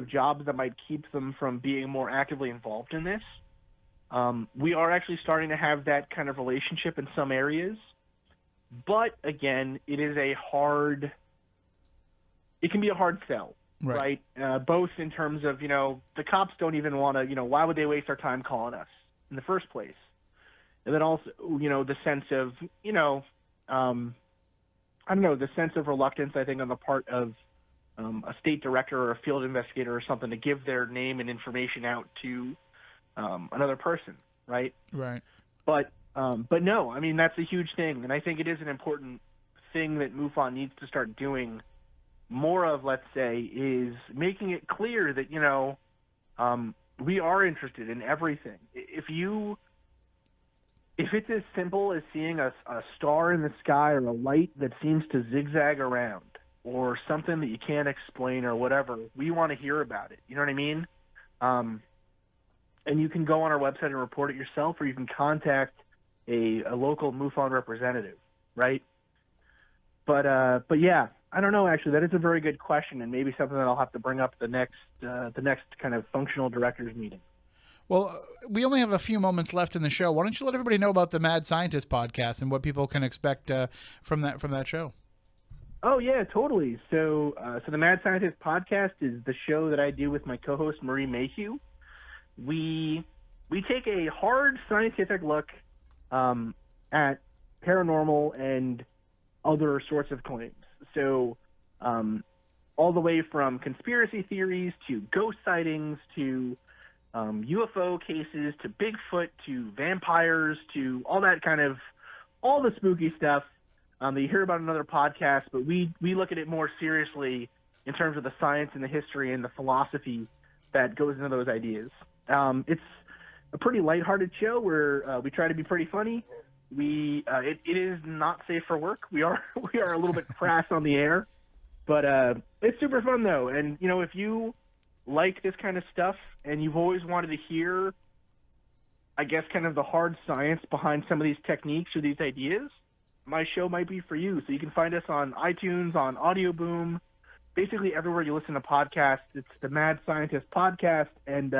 jobs that might keep them from being more actively involved in this. We are actually starting to have that kind of relationship in some areas, but again, it can be a hard sell. Right. Both in terms of, the cops don't even want to, why would they waste our time calling us in the first place? And then also, the sense of, the sense of reluctance, I think, on the part of a state director or a field investigator or something to give their name and information out to another person. Right. Right. But no, I mean, that's a huge thing. And I think it is an important thing that MUFON needs to start doing more of, let's say, is making it clear that, we are interested in everything. If it's as simple as seeing a star in the sky or a light that seems to zigzag around or something that you can't explain or whatever, we want to hear about it. You know what I mean? And you can go on our website and report it yourself, or you can contact a local MUFON representative, right? But yeah, I don't know, actually. That is a very good question, and maybe something that I'll have to bring up the next kind of functional directors meeting. Well, we only have a few moments left in the show. Why don't you let everybody know about the Mad Scientist podcast and what people can expect from that show? Oh, yeah, totally. So the Mad Scientist podcast is the show that I do with my co-host, Marie Mayhew. We take a hard scientific look at paranormal and other sorts of claims. So all the way from conspiracy theories to ghost sightings to UFO cases to Bigfoot to vampires to all the spooky stuff that you hear about in other podcasts, but we look at it more seriously in terms of the science and the history and the philosophy that goes into those ideas. It's a pretty lighthearted show where we try to be pretty funny. It is not safe for work. We are a little bit crass on the air, but it's super fun though. And if you like this kind of stuff and you've always wanted to hear, I guess, kind of the hard science behind some of these techniques or these ideas, my show might be for you. So you can find us on iTunes, on Audio Boom, basically everywhere you listen to podcasts. It's the Mad Scientist Podcast, and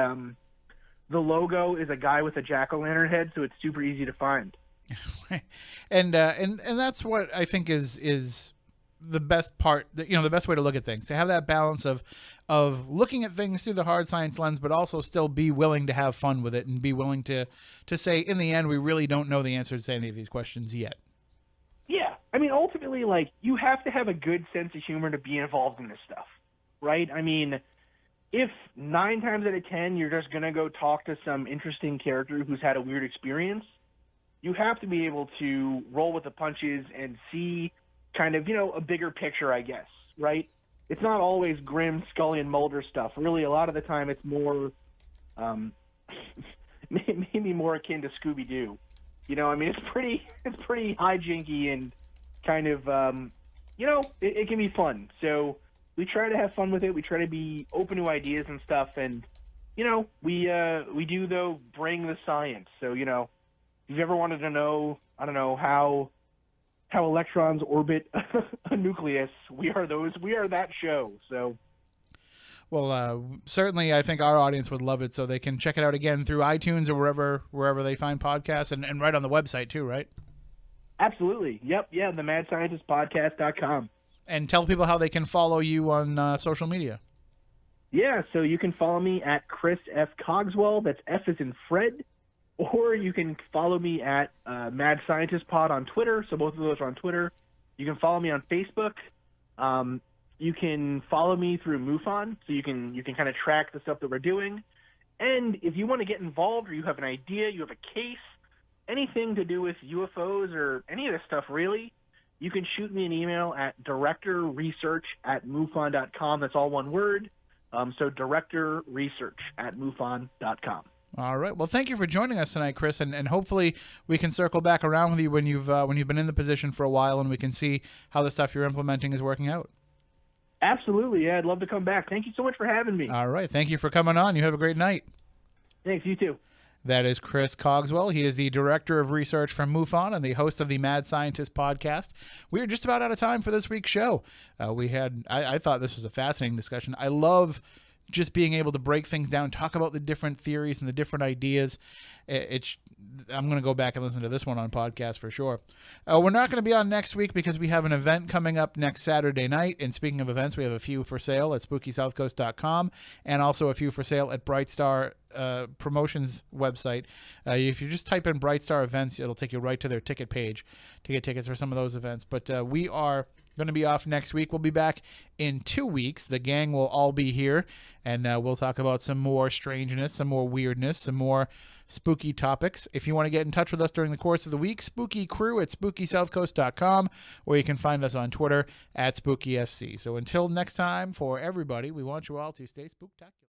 the logo is a guy with a jack-o'-lantern head, so it's super easy to find. and that's what I think is the best part, the best way to look at things, to have that balance of looking at things through the hard science lens, but also still be willing to have fun with it and be willing to say, in the end, we really don't know the answer to any of these questions yet. Yeah. I mean, ultimately, like, you have to have a good sense of humor to be involved in this stuff, right? I mean, if 9 times out of 10 you're just going to go talk to some interesting character who's had a weird experience, you have to be able to roll with the punches and see kind of, a bigger picture, I guess, right? It's not always grim Scully and Mulder stuff. Really, a lot of the time it's more, maybe more akin to Scooby-Doo. I mean, it's pretty hijinky and kind of, it can be fun. So we try to have fun with it. We try to be open to ideas and stuff. And, we do, though, bring the science. So, if you've ever wanted to know, I don't know, how electrons orbit a nucleus, we are that show. So, well, certainly I think our audience would love it, so they can check it out again through iTunes or wherever they find podcasts, and right on the website too, right? Absolutely. Yep. Yeah. The MadScientistPodcast.com. And tell people how they can follow you on social media. Yeah. So you can follow me at Chris F. Cogswell. That's F as in Fred. Or you can follow me at Mad Scientist Pod on Twitter. So both of those are on Twitter. You can follow me on Facebook. You can follow me through Mufon, so you can kind of track the stuff that we're doing. And if you want to get involved, or you have an idea, you have a case, anything to do with UFOs or any of this stuff really, you can shoot me an email at directorresearch@mufon.com. That's all one word. So directorresearch@mufon.com. All right. Well, thank you for joining us tonight, Chris, and hopefully we can circle back around with you when you've been in the position for a while, and we can see how the stuff you're implementing is working out. Absolutely. Yeah, I'd love to come back. Thank you so much for having me. All right. Thank you for coming on. You have a great night. Thanks. You too. That is Chris Cogswell. He is the Director of Research from Mufon and the host of the Mad Scientist Podcast. We are just about out of time for this week's show. I thought this was a fascinating discussion. I love just being able to break things down, talk about the different theories and the different ideas. I'm going to go back and listen to this one on podcast for sure. We're not going to be on next week because we have an event coming up next Saturday night. And speaking of events, we have a few for sale at SpookySouthCoast.com and also a few for sale at Brightstar Promotions website. If you just type in Brightstar events, it'll take you right to their ticket page to get tickets for some of those events. But we are going to be off next week. We'll be back in 2 weeks. The gang will all be here, and we'll talk about some more strangeness, some more weirdness, some more spooky topics. If you want to get in touch with us during the course of the week, spookycrew at SpookySouthCoast.com, or you can find us on Twitter at SpookySC. So until next time, for everybody, we want you all to stay spooktacular.